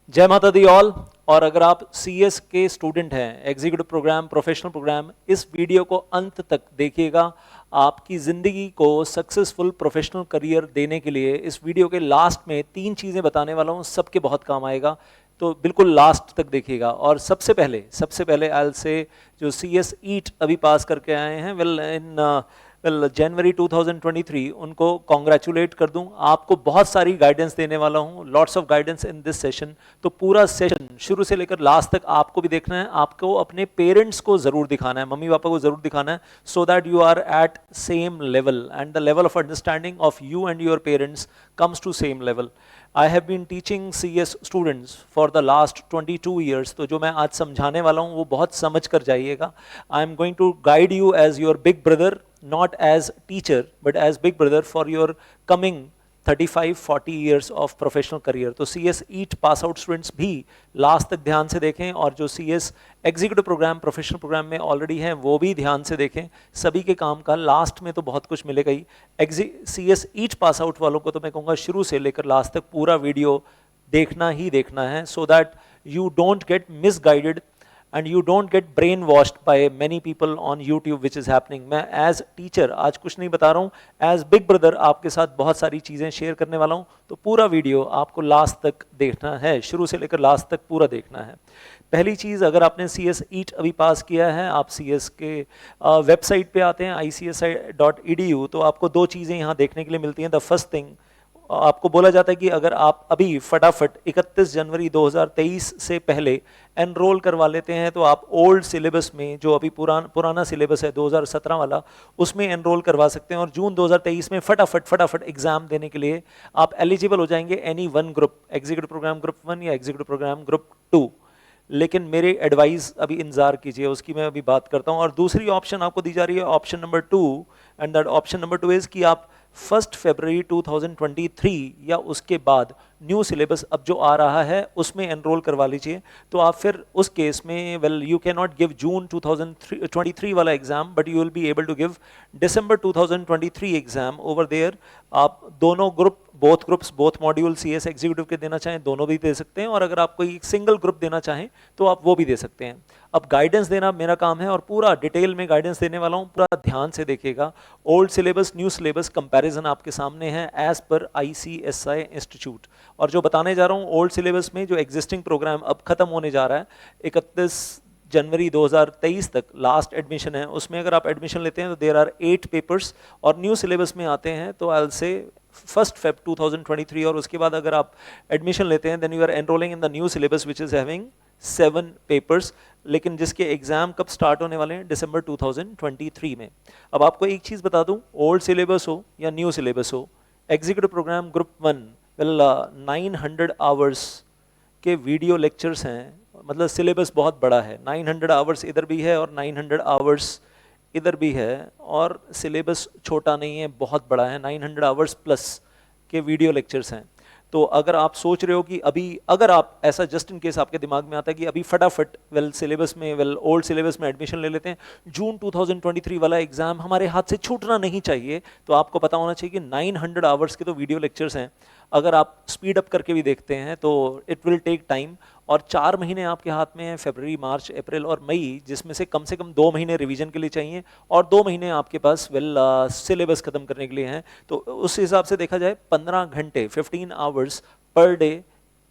जय माता the all. और अगर आप सीएस के स्टूडेंट हैं, एग्जीक्यूटिव प्रोग्राम, प्रोफेशनल प्रोग्राम, इस वीडियो को अंत तक देखिएगा। आपकी ज़िंदगी को सक्सेसफुल प्रोफेशनल करियर देने के लिए इस वीडियो के लास्ट में 3 चीज़ें बताने वाला हूँ, सबके बहुत काम आएगा, तो बिल्कुल लास्ट तक देखिएगा। और सबसे पहले आई विल से जो सीएस ईट अभी पास करके आए हैं, जनवरी 2023, उनको कॉन्ग्रेचुलेट कर दूं। आपको बहुत सारी गाइडेंस देने वाला हूं, lots of guidance in this session. तो पूरा सेशन शुरू से लेकर लास्ट तक आपको भी देखना है। आपको अपने पेरेंट्स को जरूर दिखाना है, मम्मी पापा को जरूर दिखाना है, so that you are at same level and the level of understanding of you and your parents comes to same level. I have been teaching CS students for the last 22 years. तो जो मैं आज समझाने वाला हूँ वो बहुत समझ कर जाइएगा। I am going to guide you as your big brother, not as teacher, but as big brother for your coming 35-40 years of professional career. तो CS EAT pass out students भी लास्ट तक ध्यान से देखें, और जो CS executive programme, professional programme में already हैं वो भी ध्यान से देखें। सभी के काम का लास्ट में तो बहुत कुछ मिलेगा ही। CS EAT पास आउट वालों को तो मैं कहूँगा शुरू से लेकर लास्ट तक पूरा वीडियो देखना ही देखना है, so that you don't get misguided and you don't get brainwashed by many people on YouTube which is happening. मैं as teacher आज कुछ नहीं बता रहा हूँ, as big brother आपके साथ बहुत सारी चीज़ें शेयर करने वाला हूँ। तो पूरा वीडियो आपको लास्ट तक देखना है, शुरू से लेकर लास्ट तक पूरा देखना है। पहली चीज़, अगर आपने CS EAT अभी पास किया है, आप CS के वेबसाइट पे आते हैं icsi.edu, तो आपको 2 चीज़ें यहाँ देखने के लिए मिलती हैं। द फर्स्ट थिंग, आपको बोला जाता है कि अगर आप अभी फटाफट 31 जनवरी 2023 से पहले एनरोल करवा लेते हैं तो आप ओल्ड सिलेबस में, जो अभी पुराना सिलेबस है 2017 वाला, उसमें एनरोल करवा सकते हैं, और जून 2023 में फटाफट एग्जाम देने के लिए आप एलिजिबल हो जाएंगे any one group, executive programme group 1 या एग्जीक्यूटिव प्रोग्राम ग्रुप 2। लेकिन मेरे एडवाइस अभी इंतजार कीजिए, उसकी मैं अभी बात करता हूँ। और दूसरी ऑप्शन आपको दी जा रही है, option number 2, and that option number 2 is कि आप 1 फरवरी 2023 या उसके बाद न्यू सिलेबस अब जो आ रहा है उसमें एनरोल करवा लीजिए। तो आप फिर उस केस में, well, you can not give June 2023 वाला exam, but you will be able to give December 2023 exam over there. आप दोनों group, both module CS executive के देना चाहें दोनों भी दे सकते हैं, और अगर आप कोई सिंगल ग्रुप देना चाहें तो आप वो भी दे सकते हैं। अब गाइडेंस देना मेरा काम है, और पूरा डिटेल में गाइडेंस देने वाला हूँ, पूरा ध्यान से देखिएगा। Old syllabus, new syllabus comparison आपके सामने है एज पर ICSI इंस्टीट्यूट। और जो बताने जा रहा हूँ, ओल्ड सिलेबस में जो एग्जिस्टिंग प्रोग्राम अब खत्म होने जा रहा है, 31 जनवरी 2023 तक लास्ट एडमिशन है, उसमें अगर आप एडमिशन लेते हैं तो देयर आर 8 पेपर्स, और न्यू सिलेबस में आते हैं तो आई विल से 1 फेब 2023, और उसके बाद अगर आप एडमिशन लेते हैं then you are enrolling in the new syllabus which is having 7 papers, लेकिन जिसके एग्जाम कब स्टार्ट होने वाले हैं, दिसंबर 2023 में। अब आपको एक चीज़ बता दूं, ओल्ड सिलेबस हो या न्यू सिलेबस हो, executive programme group 1, well 900 hours के वीडियो लेक्चर्स हैं, मतलब सिलेबस बहुत बड़ा है। 900 आवर्स इधर भी है और 900 आवर्स इधर भी है, और सिलेबस छोटा नहीं है, बहुत बड़ा है। 900 आवर्स प्लस के वीडियो लेक्चर्स हैं। तो अगर आप सोच रहे हो कि अभी, अगर आप ऐसा जस्ट इन केस आपके दिमाग में आता है कि अभी फटाफट सिलेबस में, ओल्ड सिलेबस में एडमिशन ले लेते हैं, जून 2023 वाला एग्जाम हमारे हाथ से छूटना नहीं चाहिए, तो आपको पता होना चाहिए कि 900 आवर्स के तो वीडियो लेक्चर्स हैं। अगर आप स्पीड अप करके भी देखते हैं तो इट विल टेक टाइम, और 4 महीने आपके हाथ में हैं, फरवरी, मार्च, अप्रैल और मई, जिसमें से कम 2 महीने रिवीजन के लिए चाहिए, और 2 महीने आपके पास सिलेबस खत्म करने के लिए हैं। तो उस हिसाब से देखा जाए 15 घंटे, 15 hours per day,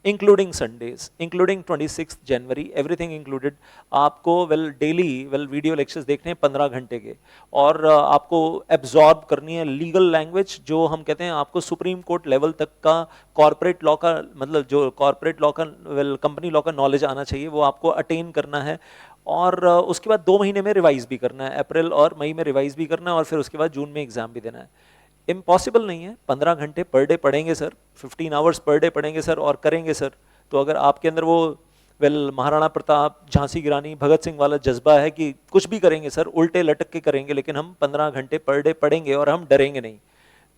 including Sundays, including 26 जनवरी, एवरीथिंग इंक्लूडेड, आपको डेली वीडियो लेक्चर्स देखने हैं 15 घंटे के, और आपको एब्जॉर्ब करनी है लीगल लैंग्वेज, जो हम कहते हैं आपको सुप्रीम कोर्ट लेवल तक का कॉर्पोरेट लॉ का, मतलब जो कॉर्पोरेट लॉ का, कंपनी लॉ का नॉलेज आना चाहिए, वो आपको अटेन करना है। और उसके बाद 2 महीने में रिवाइज भी करना है, अप्रैल और मई में रिवाइज भी करना है, और फिर उसके बाद जून में एग्जाम भी देना है। इम्पॉसिबल नहीं है, 15 घंटे पर डे पढ़ेंगे सर, 15 आवर्स पर डे पढ़ेंगे सर, और करेंगे सर। तो अगर आपके अंदर वो महाराणा प्रताप, झांसी की रानी, भगत सिंह वाला जज्बा है कि कुछ भी करेंगे सर, उल्टे लटक के करेंगे, लेकिन हम 15 घंटे पर डे पढ़ेंगे और हम डरेंगे नहीं,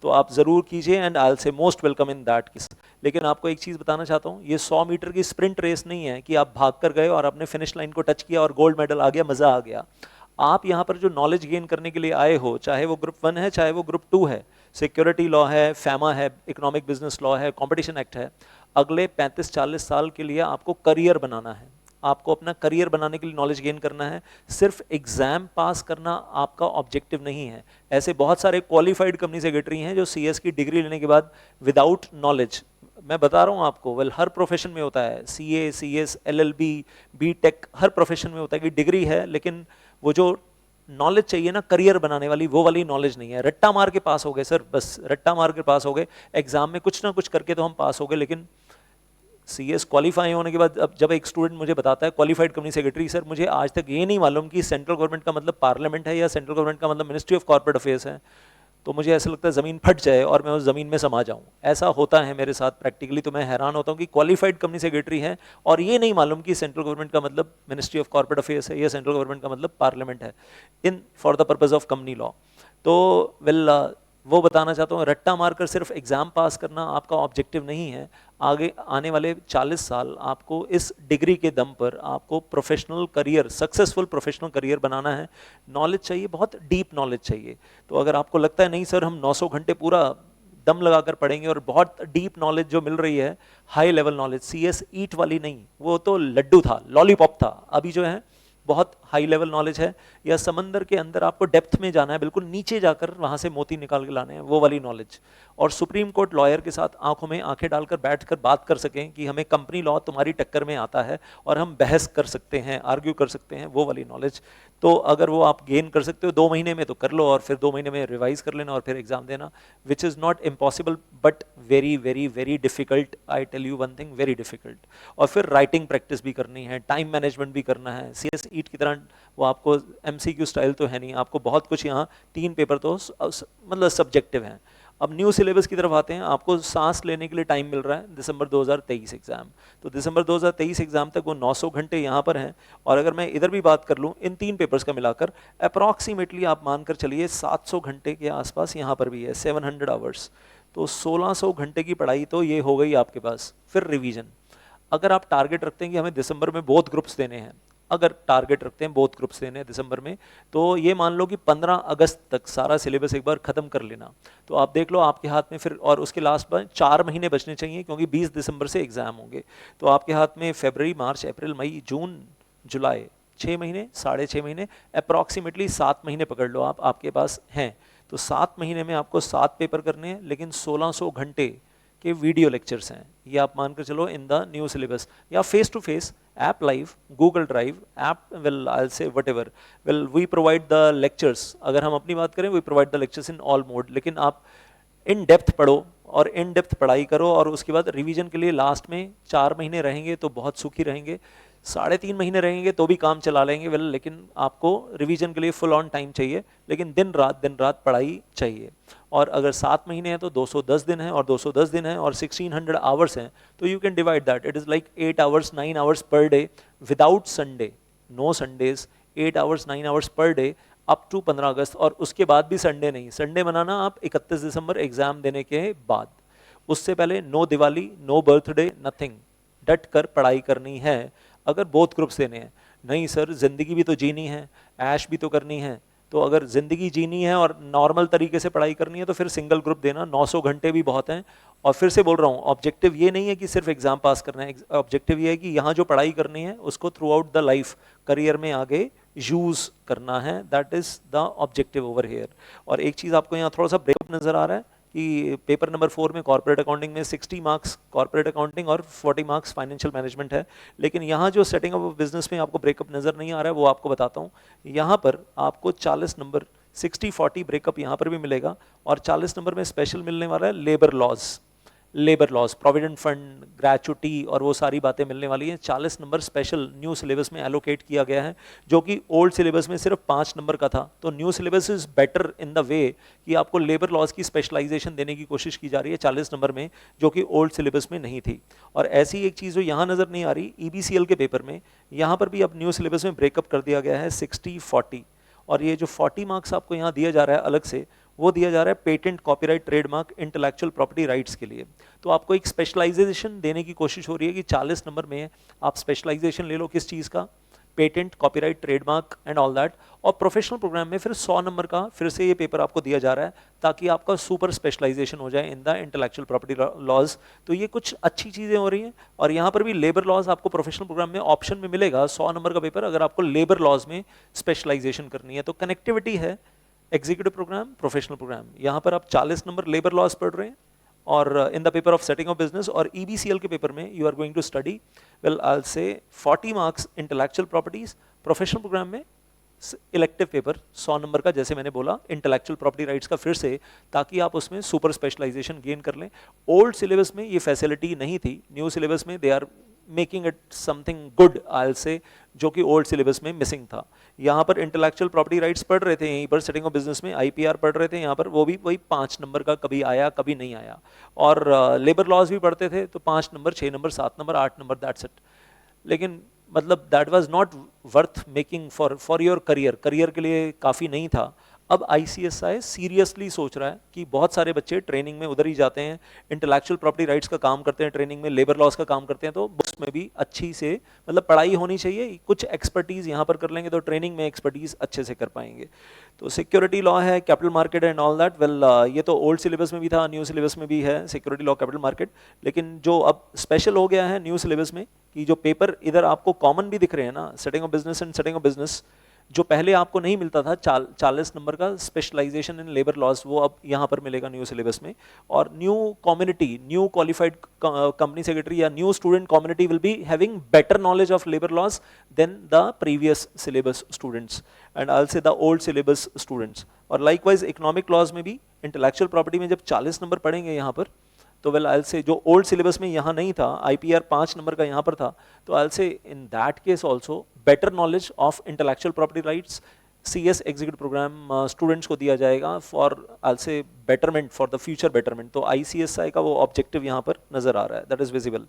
तो आप ज़रूर कीजिए, एंड आई विल से most welcome in that case. लेकिन आपको एक चीज़ बताना चाहता हूँ, ये 100 मीटर की स्प्रिंट रेस नहीं है कि आप भाग कर गए और आपने फिनिश लाइन को टच किया और गोल्ड मेडल आ गया, मज़ा आ गया। आप यहाँ पर जो नॉलेज गेन करने के लिए आए हो, चाहे वो ग्रुप 1 है चाहे वो ग्रुप 2 है, सिक्योरिटी लॉ है, फैमा है, इकोनॉमिक बिजनेस लॉ है, कंपटीशन एक्ट है, अगले 35-40 साल के लिए आपको करियर बनाना है, आपको अपना करियर बनाने के लिए नॉलेज गेन करना है। सिर्फ एग्जाम पास करना आपका ऑब्जेक्टिव नहीं है। ऐसे बहुत सारे क्वालिफाइड कंपनी सेक्रेटरी हैं जो सीएस की डिग्री लेने के बाद विदाउट नॉलेज, मैं बता रहा हूँ आपको, वेल हर प्रोफेशन में होता है, सीए, सीएस, एलएलबी, बीटेक, हर प्रोफेशन में होता है कि डिग्री है लेकिन वो जो नॉलेज चाहिए ना करियर बनाने वाली, वो वाली नॉलेज नहीं है। रट्टा मार के पास हो गए सर, बस रट्टा मार के पास हो गए, एग्जाम में कुछ ना कुछ करके तो हम पास हो गए, लेकिन सीएस क्वालिफाई होने के बाद अब जब एक स्टूडेंट मुझे बताता है क्वालिफाइड कंपनी सेक्रेटरी, सर मुझे आज तक ये नहीं मालूम कि सेंट्रल गवर्नमेंट का मतलब पार्लियामेंट है या सेंट्रल गवर्नमेंट का मतलब मिनिस्ट्री ऑफ कॉर्पोरेट अफेयर्स है, तो मुझे ऐसा लगता है ज़मीन फट जाए और मैं उस ज़मीन में समा जाऊं। ऐसा होता है मेरे साथ प्रैक्टिकली, तो मैं हैरान होता हूं कि क्वालिफाइड कंपनी सेक्रेटरी है और ये नहीं मालूम कि सेंट्रल गवर्नमेंट का मतलब मिनिस्ट्री ऑफ कॉर्पोरेट अफेयर्स है या सेंट्रल गवर्नमेंट का मतलब पार्लियामेंट है in for the purpose of company law. तो वेल वो बताना चाहता हूँ, रट्टा मारकर सिर्फ एग्जाम पास करना आपका ऑब्जेक्टिव नहीं है। आगे आने वाले 40 साल आपको इस डिग्री के दम पर आपको professional career, successful professional career बनाना है। नॉलेज चाहिए, बहुत डीप नॉलेज चाहिए। तो अगर आपको लगता है नहीं सर हम 900 घंटे पूरा दम लगाकर पढ़ेंगे और बहुत डीप नॉलेज जो मिल रही है, हाई लेवल नॉलेज, सीएस ईट वाली नहीं, वो तो लड्डू था, लॉलीपॉप था, अभी जो है बहुत हाई लेवल नॉलेज है, या समंदर के अंदर आपको डेप्थ में जाना है, बिल्कुल नीचे जाकर वहां से मोती निकाल के लाने हैं, वो वाली नॉलेज। और सुप्रीम कोर्ट लॉयर के साथ आंखों में आंखें डालकर बैठकर बात कर सकें कि हमें कंपनी लॉ तुम्हारी टक्कर में आता है और हम बहस कर सकते हैं, आर्ग्यू कर सकते हैं, वो वाली नॉलेज। तो अगर वो आप गेन कर सकते हो 2 महीने में तो कर लो, और फिर 2 महीने में रिवाइज कर लेना और फिर एग्जाम देना, which is not impossible but very very very difficult. I tell you one thing, very difficult. और फिर राइटिंग प्रैक्टिस भी करनी है, टाइम मैनेजमेंट भी करना है। सीएस ईट की तरह वो आपको एमसीक्यू स्टाइल तो है नहीं, आपको बहुत कुछ यहाँ 3 पेपर तो मतलब सब्जेक्टिव हैं। अब न्यू सिलेबस की तरफ आते हैं। आपको सांस लेने के लिए टाइम मिल रहा है दिसंबर 2023 एग्जाम, तो दिसंबर 2023 एग्जाम तक वो 900 घंटे यहाँ पर हैं। और अगर मैं इधर भी बात कर लूँ इन 3 पेपर्स का मिलाकर, अप्रॉक्सीमेटली आप मानकर चलिए 700 घंटे के आसपास यहाँ पर भी है, 700 आवर्स। तो 1600 घंटे की पढ़ाई तो ये हो गई आपके पास। फिर रिवीजन, अगर आप टारगेट रखते हैं कि हमें दिसंबर में बोथ ग्रुप्स देने हैं, अगर टारगेट रखते हैं बोथ ग्रुप्स देने हैं दिसंबर में, तो ये मान लो कि 15 अगस्त तक सारा सिलेबस एक बार खत्म कर लेना। तो आप देख लो आपके हाथ में फिर, और उसके लास्ट में 4 महीने बचने चाहिए क्योंकि 20 दिसंबर से एग्जाम होंगे। तो आपके हाथ में फरवरी, मार्च, अप्रैल, मई, जून, जुलाई, 6 महीने, 6.5 महीने, अप्रॉक्सीमेटली 7 महीने पकड़ लो आप, आपके पास हैं। तो 7 महीने में आपको 7 पेपर करने हैं, लेकिन 1600 घंटे के वीडियो लेक्चर्स हैं, ये आप मानकर चलो इन द न्यू सिलेबस, या face to face, app live, Google drive, app will I say whatever will we provide the lectures. अगर हम अपनी बात करें, we provide the lectures in all mode, लेकिन आप इन डेप्थ पढ़ो और इन डेप्थ पढ़ाई करो, और उसके बाद रिवीजन के लिए लास्ट में 4 महीने रहेंगे तो बहुत सुखी रहेंगे, 3.5 महीने रहेंगे तो भी काम चला लेंगे वेल, लेकिन आपको रिवीजन के लिए फुल ऑन टाइम चाहिए, लेकिन दिन रात पढ़ाई चाहिए। और अगर 7 महीने हैं तो 210 दिन है, और 210 दिन है और 1600 आवर्स हैं, तो you can divide that, it is like 8 hours 9 hours per day without Sunday, no Sundays, 8 hours 9 hours per day up to 15 August. और उसके बाद भी संडे नहीं, संडे मनाना आप 31 दिसंबर एग्जाम देने के बाद, उससे पहले no Diwali, no birthday, nothing, डट कर पढ़ाई करनी है अगर बोथ ग्रुप्स देने हैं। नहीं सर जिंदगी भी तो जीनी है, ऐश भी तो करनी है, तो अगर जिंदगी जीनी है और नॉर्मल तरीके से पढ़ाई करनी है तो फिर सिंगल ग्रुप देना, 900 घंटे भी बहुत हैं। और फिर से बोल रहा हूँ, ऑब्जेक्टिव ये नहीं है कि सिर्फ एग्जाम पास करना है, ऑब्जेक्टिव ये है कि यहाँ जो पढ़ाई करनी है उसको through out the life career में आगे यूज करना है, that is the objective over here. और एक चीज़ आपको यहाँ थोड़ा सा ब्रेकअप नजर आ रहा है कि पेपर नंबर 4 में कॉर्पोरेट अकाउंटिंग में 60 मार्क्स कॉर्पोरेट अकाउंटिंग और 40 मार्क्स फाइनेंशियल मैनेजमेंट है, लेकिन यहाँ जो सेटिंग अप बिजनेस में आपको ब्रेकअप नज़र नहीं आ रहा है वो आपको बताता हूँ। यहाँ पर आपको 40 नंबर 60-40 ब्रेकअप यहाँ पर भी मिलेगा, और 40 नंबर में स्पेशल मिलने वाला है labour laws, provident fund, gratuity और वो सारी बातें मिलने वाली हैं। 40 नंबर स्पेशल न्यू सिलेबस में एलोकेट किया गया है, जो कि ओल्ड सिलेबस में सिर्फ 5 नंबर का था। तो new syllabus is better in the way कि आपको लेबर लॉज की स्पेशलाइजेशन देने की कोशिश की जा रही है 40 नंबर में, जो कि ओल्ड सिलेबस में नहीं थी। और ऐसी एक चीज़ जो यहाँ नज़र नहीं आ रही, ईबीसीएल के पेपर में यहाँ पर भी अब न्यू सिलेबस में ब्रेकअप कर दिया गया है 60-40, और ये जो 40 मार्क्स आपको यहाँ दिया जा रहा है अलग से, वो दिया जा रहा है patent, copyright, trademark, intellectual property rights के लिए। तो आपको एक स्पेशलाइजेशन देने की कोशिश हो रही है कि 40 नंबर में आप स्पेशलाइजेशन ले लो किस चीज़ का, patent, copyright, trademark and all that. और प्रोफेशनल प्रोग्राम में फिर 100 नंबर का फिर से ये पेपर आपको दिया जा रहा है ताकि आपका सुपर स्पेशलाइजेशन हो जाए in the intellectual property laws. तो ये कुछ अच्छी चीज़ें हो रही हैं। और यहाँ पर भी लेबर लॉज आपको प्रोफेशनल प्रोग्राम में ऑप्शन में मिलेगा 100 नंबर का पेपर, अगर आपको लेबर लॉज में स्पेशलाइजेशन करनी है। तो कनेक्टिविटी है एग्जीक्यूटिव प्रोग्राम, प्रोफेशनल प्रोग्राम। यहाँ पर आप 40 नंबर लेबर लॉज पढ़ रहे हैं और in the paper of setting of business, और ईबीसीएल के पेपर में you are going to study well I say 40 marks intellectual properties. Professional programme में इलेक्टिव पेपर 100 नंबर का, जैसे मैंने बोला इंटेलेक्चुअल प्रॉपर्टी राइट्स का फिर से, ताकि आप उसमें सुपर स्पेशलाइजेशन गेन कर लें। ओल्ड सिलेबस में ये फैसिलिटी नहीं थी, न्यू सिलेबस में they are making it something good I say, जो कि ओल्ड सिलेबस में मिसिंग था। यहाँ पर इंटेलेक्चुअल प्रॉपर्टी राइट्स पढ़ रहे थे, यहीं पर सेटिंग ऑफ बिजनेस में आईपीआर पढ़ रहे थे, यहाँ पर वो भी वही 5 नंबर का, कभी आया कभी नहीं आया। और लेबर लॉज भी पढ़ते थे तो 5 number, 6 number, 7 number, 8 number, that's it. लेकिन मतलब that was not worth making for your career के लिए काफ़ी नहीं था। अब आईसीएसआई सीरियसली सोच रहा है कि बहुत सारे बच्चे ट्रेनिंग में उधर ही जाते हैं, इंटेलेक्चुअल प्रॉपर्टी राइट्स का काम करते हैं ट्रेनिंग में, लेबर लॉस का काम करते हैं, तो उसमें भी अच्छी से मतलब पढ़ाई होनी चाहिए, कुछ एक्सपर्टीज़ यहाँ पर कर लेंगे तो ट्रेनिंग में एक्सपर्टीज़ अच्छे से कर पाएंगे। तो सिक्योरिटी लॉ है, capital market and all that, well ये तो ओल्ड सिलेबस में भी था, न्यू सिलेबस में भी है सिक्योरिटी लॉ, कैपिटल मार्केट। लेकिन जो अब स्पेशल हो गया है न्यू सिलेबस में कि जो पेपर इधर आपको कॉमन भी दिख रहे हैं ना, setting of business and setting of business, जो पहले आपको नहीं मिलता था 40 नंबर का स्पेशलाइजेशन इन लेबर लॉस, वो अब यहाँ पर मिलेगा न्यू सिलेबस में। और new community, new qualified company secretary या new student community will be having better knowledge of labour laws than the previous syllabus students and I say the old syllabus students. और likewise economic laws में भी intellectual property में जब 40 number पढ़ेंगे यहाँ पर, तो वेल आई से जो ओल्ड सिलेबस में यहाँ नहीं था, आईपीआर 5 नंबर का यहाँ पर था, तो I say in that case also better knowledge of intellectual property rights CS executive programme students को दिया जाएगा for I say betterment, for the future betterment. तो आईसीएसआई का वो ऑब्जेक्टिव यहाँ पर नजर आ रहा है, दैट इज विजिबल।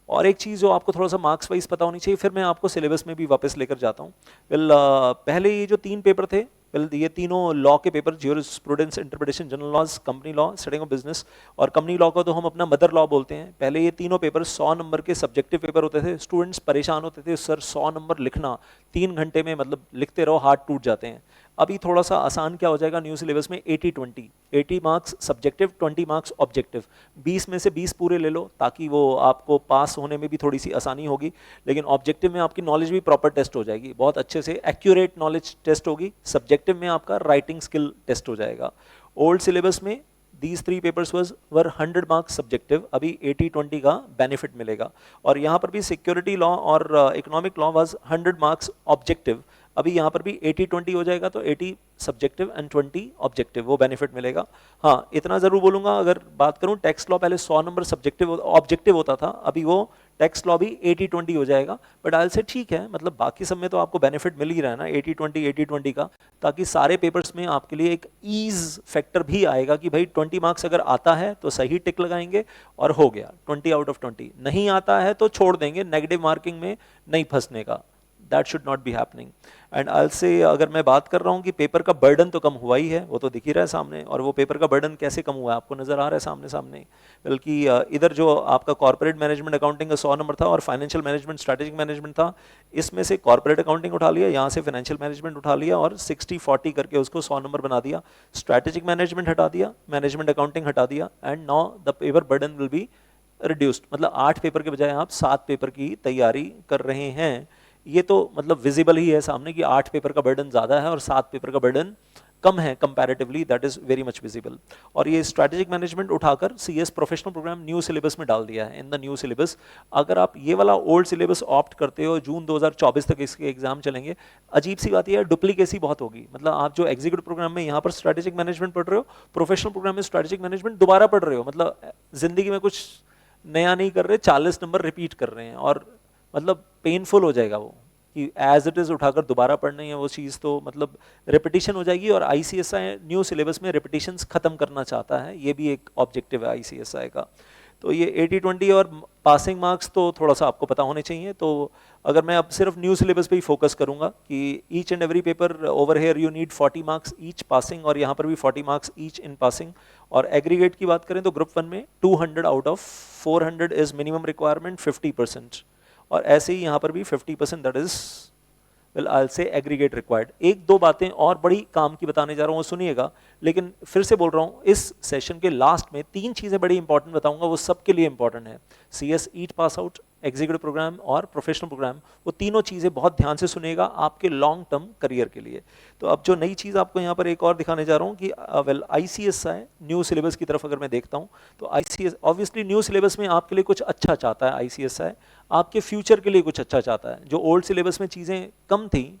और एक चीज़ जो आपको थोड़ा सा मार्क्स वाइज पता होनी चाहिए, फिर मैं आपको सिलेबस में भी वापस लेकर जाता हूँ। वेल पहले ये जो 3 पेपर थे, वेल ये तीनों लॉ के paper, jurisprudence, interpretation, general laws, company law, setting of business, और कंपनी लॉ को तो हम अपना मदर लॉ बोलते हैं। पहले ये तीनों पेपर 100 नंबर के सब्जेक्टिव पेपर होते थे, स्टूडेंट्स परेशान होते थे, सर 100 नंबर लिखना 3 घंटे में, मतलब लिखते रहो हाथ टूट जाते हैं। अभी थोड़ा सा आसान क्या हो जाएगा न्यू सिलेबस में, 80-20, 80 मार्क्स सब्जेक्टिव, 20 मार्क्स ऑब्जेक्टिव, 20 में से 20 पूरे ले लो ताकि वो आपको पास होने में भी थोड़ी सी आसानी होगी। लेकिन ऑब्जेक्टिव में आपकी नॉलेज भी प्रॉपर टेस्ट हो जाएगी, बहुत अच्छे से एक्यूरेट नॉलेज टेस्ट होगी। सब्जेक्टिव में आपका राइटिंग स्किल टेस्ट हो जाएगा। ओल्ड सिलेबस में these 3 papers were 100 marks subjective, अभी 80-20 का बेनिफिट मिलेगा। और यहाँ पर भी सिक्योरिटी लॉ और economic law was 100 marks objective, अभी यहाँ पर भी 80-20 हो जाएगा, तो 80 सब्जेक्टिव एंड 20 ऑब्जेक्टिव, वो बेनिफिट मिलेगा। हाँ, इतना जरूर बोलूँगा, अगर बात करूँ टैक्स लॉ पहले 100 नंबर सब्जेक्टिव ऑब्जेक्टिव होता था, अभी वो टैक्स लॉ भी 80-20 हो जाएगा। बट आई से ठीक है, मतलब बाकी सब में तो आपको बेनिफिट मिल ही रहा है ना 80-20 का, ताकि सारे पेपर्स में आपके लिए एक ईज फैक्टर भी आएगा कि भाई 20 मार्क्स अगर आता है तो सही टिक लगाएंगे और हो गया 20 आउट ऑफ 20, नहीं आता है तो छोड़ देंगे, नेगेटिव मार्किंग में नहीं फंसने का। That should not be happening. And I'll say, अगर मैं बात कर रहा हूँ कि पेपर का बर्डन तो कम हुआ ही है, वो तो दिख ही रहा है सामने, और वो पेपर का बर्डन कैसे कम हुआ है आपको नजर आ रहा है सामने सामने। बल्कि इधर जो आपका कॉर्पोरेट मैनेजमेंट अकाउंटिंग का 100 नंबर था और फाइनेंशियल मैनेजमेंट, स्ट्रैटेजिक मैनेजमेंट था, इसमें से कॉर्पोरेट अकाउंटिंग उठा लिया, यहाँ से फाइनेंशियल मैनेजमेंट उठा लिया और 60-40 करके उसको 100 नंबर बना दिया, स्ट्रैटेजिक मैनेजमेंट हटा दिया, मैनेजमेंट अकाउंटिंग हटा दिया, and now the paper burden will be reduced. मतलब 8 पेपर के बजाय आप 7 पेपर की तैयारी कर रहे हैं। ये तो मतलब विजिबल ही है सामने कि 8 पेपर का बर्डन ज्यादा है और 7 पेपर का बर्डन कम है comparatively, that is very much visible. और ये स्ट्रैटेजिक मैनेजमेंट उठाकर CS professional programme new syllabus में डाल दिया है, इन द न्यू सिलेबस। अगर आप ये वाला ओल्ड सिलेबस ऑप्ट करते हो, जून 2024 तक इसके एग्जाम चलेंगे, अजीब सी बात यह है डुप्लीकेसी बहुत होगी। मतलब आप जो एग्जीक्यूटिव प्रोग्राम में यहाँ पर स्ट्रैटेजिक मैनेजमेंट पढ़ रहे हो, प्रोफेशनल प्रोग्राम में स्ट्रैटेजिक मैनेजमेंट दोबारा पढ़ रहे हो, मतलब जिंदगी में कुछ नया नहीं कर रहे, 40 नंबर रिपीट कर रहे हैं, और मतलब पेनफुल हो जाएगा वो कि एज इट इज उठाकर दोबारा पढ़नी है वो चीज़, तो मतलब रिपीटिशन हो जाएगी। और आईसीएसआई न्यू सिलेबस में रिपीटिशंस खत्म करना चाहता है, ये भी एक ऑब्जेक्टिव है आईसीएसआई का। तो ये 80-20 और पासिंग मार्क्स तो थोड़ा सा आपको पता होने चाहिए। तो अगर मैं अब सिर्फ न्यू सिलेबस पे ही फोकस करूंगा कि each and every paper over here you need 40 marks each passing, और यहाँ पर भी 40 मार्क्स ईच इन पासिंग। और एग्रीगेट की बात करें तो ग्रुप 1 में 200 out of 400 is minimum requirement, 50%। और ऐसे ही यहाँ पर भी 50%, दैट इज वेल आई से एग्रीगेट रिक्वायर्ड। एक दो बातें और बड़ी काम की बताने जा रहा हूँ, वो सुनिएगा, लेकिन फिर से बोल रहा हूँ इस सेशन के लास्ट में 3 चीज़ें बड़ी इंपॉर्टेंट बताऊंगा, वो सबके लिए इंपॉर्टेंट है। CS ईट पास आउट, एग्जीक्यूटिव प्रोग्राम और प्रोफेशनल प्रोग्राम, वो तीनों चीज़ें बहुत ध्यान से सुनिएगा आपके लॉन्ग टर्म करियर के लिए। तो अब जो नई चीज़ आपको यहाँ पर एक और दिखाने जा रहा हूँ कि वेल ICSI न्यू सिलेबस की तरफ अगर मैं देखता हूँ तो ICS ऑब्वियसली न्यू सिलेबस में आपके लिए कुछ अच्छा चाहता है। ICSI आपके फ्यूचर के लिए कुछ अच्छा चाहता है। जो ओल्ड सिलेबस में चीज़ें कम थी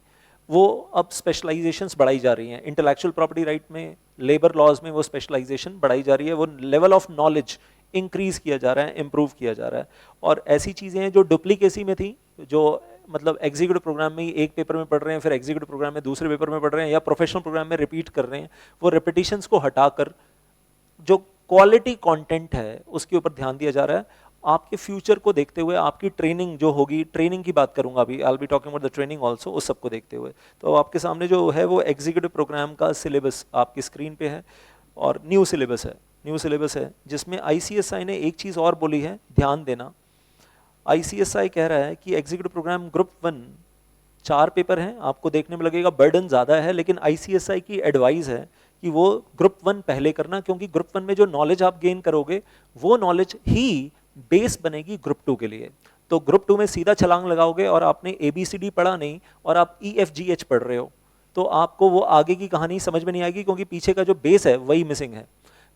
वो अब स्पेशलाइजेशंस बढ़ाई जा रही हैं। इंटेलेक्चुअल प्रॉपर्टी राइट में, लेबर लॉज में वो स्पेशलाइजेशन बढ़ाई जा रही है, वो लेवल ऑफ नॉलेज इंक्रीज किया जा रहा है, इम्प्रूव किया जा रहा है। और ऐसी चीज़ें हैं जो डुप्लीकेसी में थी, जो मतलब एग्जीक्यूटिव प्रोग्राम में ही एक पेपर में पढ़ रहे हैं, फिर एग्जीक्यूटिव प्रोग्राम में दूसरे पेपर में पढ़ रहे हैं, या प्रोफेशनल प्रोग्राम में रिपीट कर रहे हैं, वो रिपीटिशंस को हटाकर जो क्वालिटी कंटेंट है उसके ऊपर ध्यान दिया जा रहा है। आपके फ्यूचर को देखते हुए आपकी ट्रेनिंग जो होगी, ट्रेनिंग की बात करूंगा अभी, आई will be talking about the training also, उस सबको देखते हुए। तो आपके सामने जो है वो एग्जीक्यूटिव प्रोग्राम का सिलेबस आपकी स्क्रीन पे है और न्यू सिलेबस है, न्यू सिलेबस है जिसमें ICSI ने एक चीज़ और बोली है, ध्यान देना। ICSI कह रहा है कि एग्जीक्यूटिव प्रोग्राम ग्रुप 1 4 पेपर हैं, आपको देखने में लगेगा बर्डन ज़्यादा है, लेकिन ICSI की एडवाइस है कि वो ग्रुप 1 पहले करना, क्योंकि ग्रुप 1 में जो नॉलेज आप गेन करोगे वो नॉलेज ही बेस बनेगी ग्रुप 2 के लिए। तो ग्रुप 2 में सीधा छलांग लगाओगे और आपने ABCD पढ़ा नहीं और आप EFGH पढ़ रहे हो तो आपको वो आगे की कहानी समझ में नहीं आएगी, क्योंकि पीछे का जो बेस है वही मिसिंग है।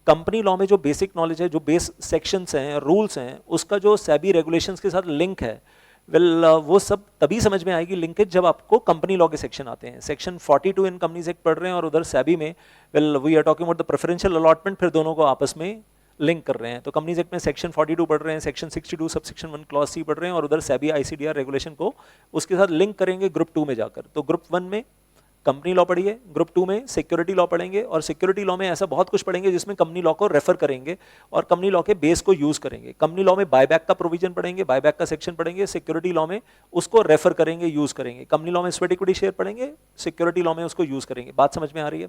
कंपनी लॉ में जो बेसिक नॉलेज है, जो बेस सेक्शंस हैं, रूल्स हैं, उसका जो SEBI रेगुलेशंस के साथ लिंक है, वेल वो सब तभी समझ में आएगी लिंकेज जब आपको कंपनी लॉ के सेक्शन आते हैं। सेक्शन 42 इन कंपनीज एक्ट पढ़ रहे हैं और उधर SEBI में well we are talking about the preferential allotment, फिर दोनों को आपस में लिंक कर रहे हैं। तो कंपनीज एक्ट में सेक्शन 42 पढ़ रहे हैं, सेक्शन 62 सबसेक्शन 1 क्लॉज C पढ़ रहे हैं और उधर SEBI ICDR रेगुलेशन को उसके साथ लिंक करेंगे ग्रुप 2 में जाकर। तो ग्रुप 1 में कंपनी लॉ पढ़िए, ग्रुप 2 में सिक्योरिटी लॉ पढ़ेंगे, और सिक्योरिटी लॉ में ऐसा बहुत कुछ पढ़ेंगे जिसमें कंपनी लॉ को रेफर करेंगे और कंपनी लॉ के बेस को यूज करेंगे। कंपनी लॉ में बायबैक का प्रोविजन पढ़ेंगे, बायबैक का सेक्शन पढ़ेंगे, सिक्योरिटी लॉ में उसको रेफर करेंगे, यूज करेंगे। कंपनी लॉ में स्वेट इक्विटी शेयर पढ़ेंगे, सिक्योरिटी लॉ में उसको यूज करेंगे। बात समझ में आ रही है?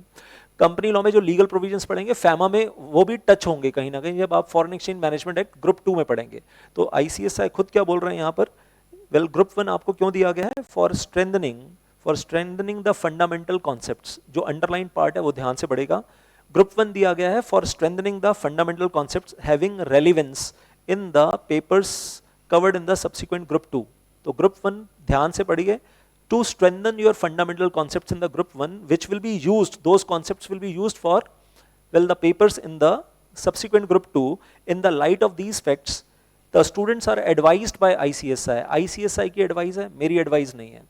कंपनी लॉ में जो लीगल प्रोविजंस पढ़ेंगे फैमा में वो भी टच होंगे कहीं ना कहीं जब आप foreign exchange management act group 2 में पढ़ेंगे। तो ICSI खुद क्या बोल रहे हैं यहाँ पर, वेल ग्रुप 1 आपको क्यों दिया गया है? For strengthening the fundamental concepts. जो अंडरलाइन पार्ट है वो ध्यान से पढ़ेगा। ग्रुप 1 दिया गया है for strengthening the fundamental concepts having relevance in the papers covered in the subsequent group 2। तो ग्रुप 1 ध्यान से पढ़िए। To strengthen your fundamental concepts in the group 1, which will be used, those concepts will be used for, well, the papers in the subsequent group 2. In the light of these facts, the students are advised by ICSI. ICSI की advice है, मेरी advice नहीं है।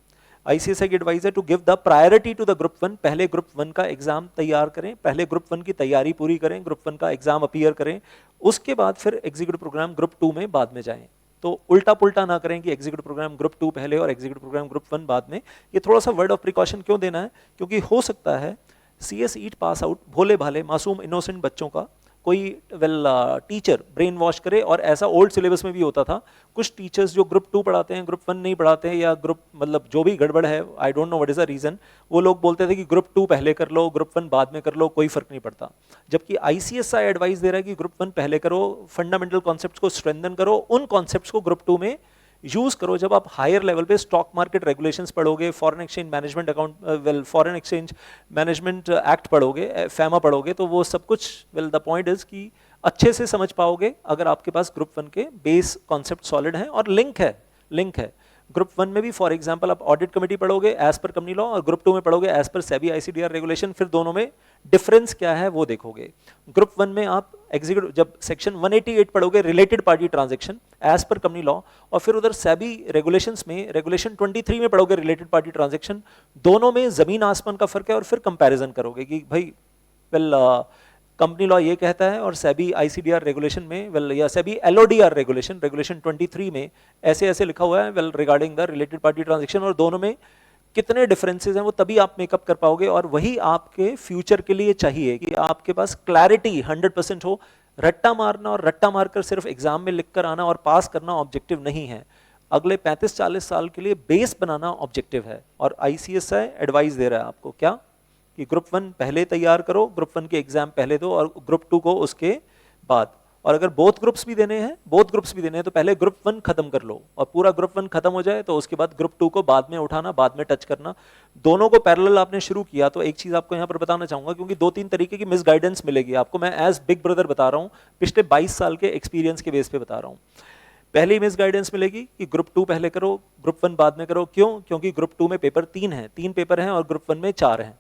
ICSI की advice है to give the priority to the group 1। पहले group 1 का exam तैयार करें, पहले ग्रुप 1 की तैयारी पूरी करें, ग्रुप 1 का एग्जाम अपीयर करें, उसके बाद फिर एग्जीक्यूटिव प्रोग्राम ग्रुप 2 में बाद में जाएं। तो उल्टा पुल्टा ना करें कि एग्जीक्यूटिव प्रोग्राम ग्रुप 2 पहले और एग्जीक्यूटिव प्रोग्राम ग्रुप 1 बाद में। ये थोड़ा सा वर्ड ऑफ प्रिकॉशन क्यों देना है? क्योंकि हो सकता है CS ईट पास आउट भोले भाले मासूम इनोसेंट बच्चों का कोई टीचर ब्रेन वॉश करे, और ऐसा ओल्ड सिलेबस में भी होता था। कुछ टीचर्स जो ग्रुप 2 पढ़ाते हैं ग्रुप 1 नहीं पढ़ाते हैं, या ग्रुप मतलब जो भी गड़बड़ है, I don't know what is the reason, वो लोग बोलते थे कि ग्रुप 2 पहले कर लो, ग्रुप 1 बाद में कर लो, कोई फर्क नहीं पड़ता। जबकि ICSI एडवाइस दे रहा है कि ग्रुप 1 पहले करो, फंडामेंटल कॉन्सेप्ट्स को स्ट्रेंथन करो, उन कॉन्सेप्ट्स को ग्रुप 2 में यूज करो जब आप हायर लेवल पे स्टॉक मार्केट रेगुलेशंस पढ़ोगे, foreign exchange management foreign exchange management act पढ़ोगे, फैमा पढ़ोगे, तो वो सब कुछ द पॉइंट इज कि अच्छे से समझ पाओगे अगर आपके पास ग्रुप 1 के बेस कॉन्सेप्ट सॉलिड हैं और लिंक है। ग्रुप 1 में भी फॉर एग्जांपल आप ऑडिट कमेटी पढ़ोगे एज पर कंपनी लॉ, और ग्रुप 2 में पढ़ोगे as per SEBI ICDR regulation, फिर दोनों में डिफरेंस क्या है वो देखोगे। ग्रुप 1 में आप एग्जीक्यूटिव जब सेक्शन 188 पढ़ोगे related party transaction as per company law, और फिर उधर SEBI रेगुलेशंस में रेगुलेशन 23 में पढ़ोगे रिलेटेड पार्टी ट्रांजैक्शन, दोनों में जमीन आसमान का फर्क है, और फिर कंपैरिजन करोगे कि भाई कंपनी लॉ ये कहता है और SEBI ICDR रेगुलेशन में या SEBI LODR रेगुलेशन 23 में ऐसे ऐसे लिखा हुआ है regarding the related party transaction, और दोनों में कितने डिफरेंसेस हैं वो तभी आप मेकअप कर पाओगे। और वही आपके फ्यूचर के लिए चाहिए कि आपके पास क्लैरिटी 100% हो। रट्टा मारना और रट्टा मारकर सिर्फ एग्जाम में लिख कर आना और पास करना ऑब्जेक्टिव नहीं है। अगले 35-40 साल के लिए बेस बनाना ऑब्जेक्टिव है। और ICSI एडवाइस दे रहा है आपको क्या, कि ग्रुप 1 पहले तैयार करो, ग्रुप 1 के एग्जाम पहले दो और ग्रुप 2 को उसके बाद। और अगर बोथ ग्रुप्स भी देने हैं तो पहले ग्रुप 1 खत्म कर लो, और पूरा ग्रुप 1 खत्म हो जाए तो उसके बाद ग्रुप 2 को बाद में उठाना, बाद में टच करना। दोनों को पैरेलल आपने शुरू किया तो एक चीज आपको यहाँ पर बताना चाहूंगा, क्योंकि 2-3 तरीके की मिस गाइडेंस मिलेगी आपको, मैं एज बिग ब्रदर बता रहा हूँ, पिछले 22 साल के एक्सपीरियंस के बेस पे बता रहा हूँ। पहली मिस गाइडेंस मिलेगी कि ग्रुप 2 पहले करो, ग्रुप 1 बाद में करो। क्यों? क्योंकि ग्रुप 2 में पेपर 3 हैं, 3 पेपर हैं और ग्रुप 1 में 4 हैं,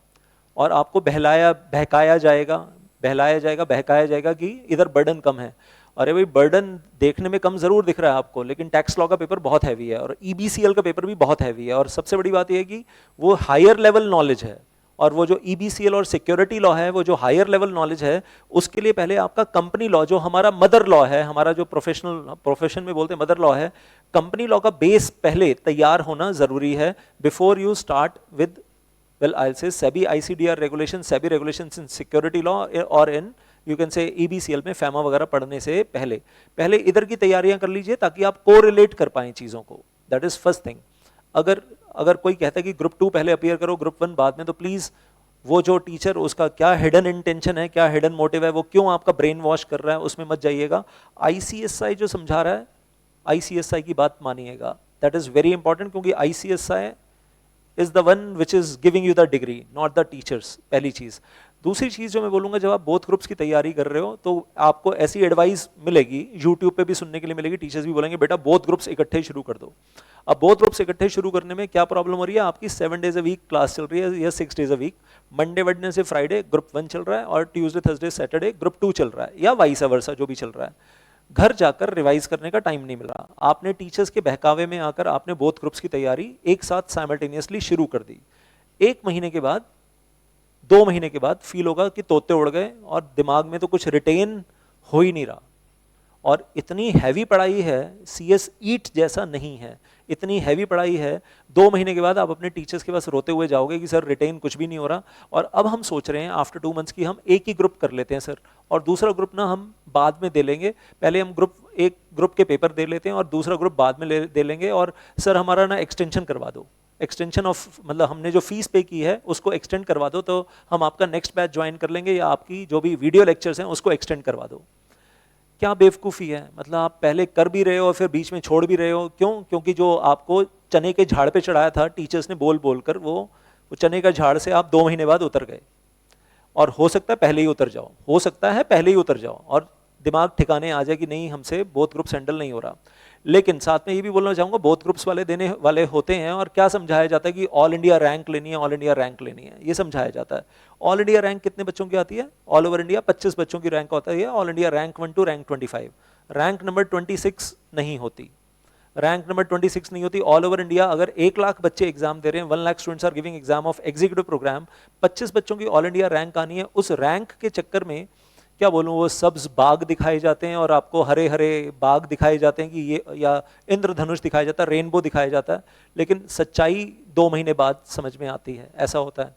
और आपको बहकाया जाएगा बहकाया जाएगा कि इधर बर्डन कम है। अरे भाई, बर्डन देखने में कम जरूर दिख रहा है आपको, लेकिन टैक्स लॉ का पेपर बहुत हैवी है और ईबीसीएल का पेपर भी बहुत हैवी है, और सबसे बड़ी बात यह है कि वो हायर लेवल नॉलेज है, और वो जो ईबीसीएल और सिक्योरिटी लॉ है, वो जो हायर लेवल नॉलेज है, उसके लिए पहले आपका कंपनी लॉ, जो हमारा मदर लॉ है, हमारा जो प्रोफेशन में बोलते हैं मदर लॉ है, कंपनी लॉ का बेस पहले तैयार होना जरूरी है before you start with well I'll say SEBI ICDR regulations, SEBI regulations in security law or in you can say EBCL में फैमा वगैरह पढ़ने से पहले इधर की तैयारियां कर लीजिए ताकि आप कोरिलेट कर पाएं चीजों को। That is first thing. अगर कोई कहता है कि ग्रुप 2 पहले अपीयर करो, ग्रुप 1 बाद में, तो प्लीज वो जो टीचर, उसका क्या हिडन इंटेंशन है, क्या हिडन मोटिव है, वो क्यों आपका ब्रेन वॉश कर रहा है, उसमें मत जाइएगा। ICSI जो समझा रहा है, ICSI की बात मानिएगा, दैट इज वेरी इंपॉर्टेंट, क्योंकि ICSI is the one which is giving you the degree, not the teachers, पहली चीज। दूसरी चीज जो मैं बोलूंगा, जब आप बोथ ग्रुप्स की तैयारी कर रहे हो तो आपको ऐसी एडवाइस मिलेगी, यूट्यूब पे भी सुनने के लिए मिलेगी, टीचर्स भी बोलेंगे बेटा बोथ ग्रुप्स इकट्ठे शुरू कर दो। अब बोथ ग्रुप्स इकट्ठे शुरू करने में क्या प्रॉब्लम हो रही है, आपकी 7 days a week क्लास चल रही है या 6 days a week, Monday Wednesday Friday group 1 चल रहा है और ट्यूसडे थर्सडे सैटरडे ग्रुप 2 चल रहा है, या वाइस वर्सा जो भी चल रहा है। घर जाकर रिवाइज करने का टाइम नहीं मिला, आपने टीचर्स के बहकावे में आकर आपने बोथ ग्रुप्स की तैयारी एक साथ साइमल्टेनियसली शुरू कर दी। 1 महीने के बाद, 2 महीने के बाद फील होगा कि तोते उड़ गए और दिमाग में तो कुछ रिटेन हो ही नहीं रहा, और इतनी हैवी पढ़ाई है, CS ईट जैसा नहीं है, इतनी हैवी पढ़ाई है। 2 महीने के बाद आप अपने टीचर्स के पास रोते हुए जाओगे कि सर रिटेन कुछ भी नहीं हो रहा, और अब हम सोच रहे हैं आफ्टर 2 months की हम एक ही ग्रुप कर लेते हैं सर, और दूसरा ग्रुप ना हम बाद में दे लेंगे, पहले हम एक ग्रुप के पेपर दे लेते हैं और दूसरा ग्रुप बाद में दे लेंगे, और सर हमारा ना एक्सटेंशन करवा दो, एक्सटेंशन ऑफ मतलब हमने जो फीस पे की है उसको एक्सटेंड करवा दो, तो हम आपका नेक्स्ट बैच ज्वाइन कर लेंगे, या आपकी जो भी वीडियो लेक्चर्स हैं उसको एक्सटेंड करवा दो। क्या बेवकूफ़ी है, मतलब आप पहले कर भी रहे हो और फिर बीच में छोड़ भी रहे हो। क्यों? क्योंकि जो आपको चने के झाड़ पे चढ़ाया था टीचर्स ने बोल बोल कर, वो चने का झाड़ से आप 2 महीने बाद उतर गए, और हो सकता है पहले ही उतर जाओ, हो सकता है पहले ही उतर जाओ और दिमाग ठिकाने आ जाए कि नहीं हमसे बोथ ग्रुप्स हैंडल नहीं हो रहा। लेकिन साथ में ये भी बोलना चाहूंगा, बोथ ग्रुप्स वाले देने वाले होते हैं, और क्या समझाया जाता है कि ऑल इंडिया रैंक लेनी है, ऑल इंडिया रैंक लेनी है, ये समझाया जाता है। ऑल इंडिया रैंक कितने बच्चों की आती है? ऑल ओवर इंडिया 25 बच्चों की रैंक होता है all India rank 1 to rank 25। Rank number 26 नहीं होती, रैंक नंबर 26 नहीं होती। ऑल ओवर इंडिया अगर 1 लाख बच्चे एग्जाम दे रहे हैं, 1 lakh students are giving exam of executive programme, 25 बच्चों की ऑल इंडिया रैंक आनी है। उस रैंक के चक्कर में क्या बोलूं, वो सब्ज बाग दिखाए जाते हैं और आपको हरे हरे बाग दिखाए जाते हैं कि ये, या इंद्रधनुष दिखाया जाता है, रेनबो दिखाया जाता है, लेकिन सच्चाई 2 महीने बाद समझ में आती है, ऐसा होता है।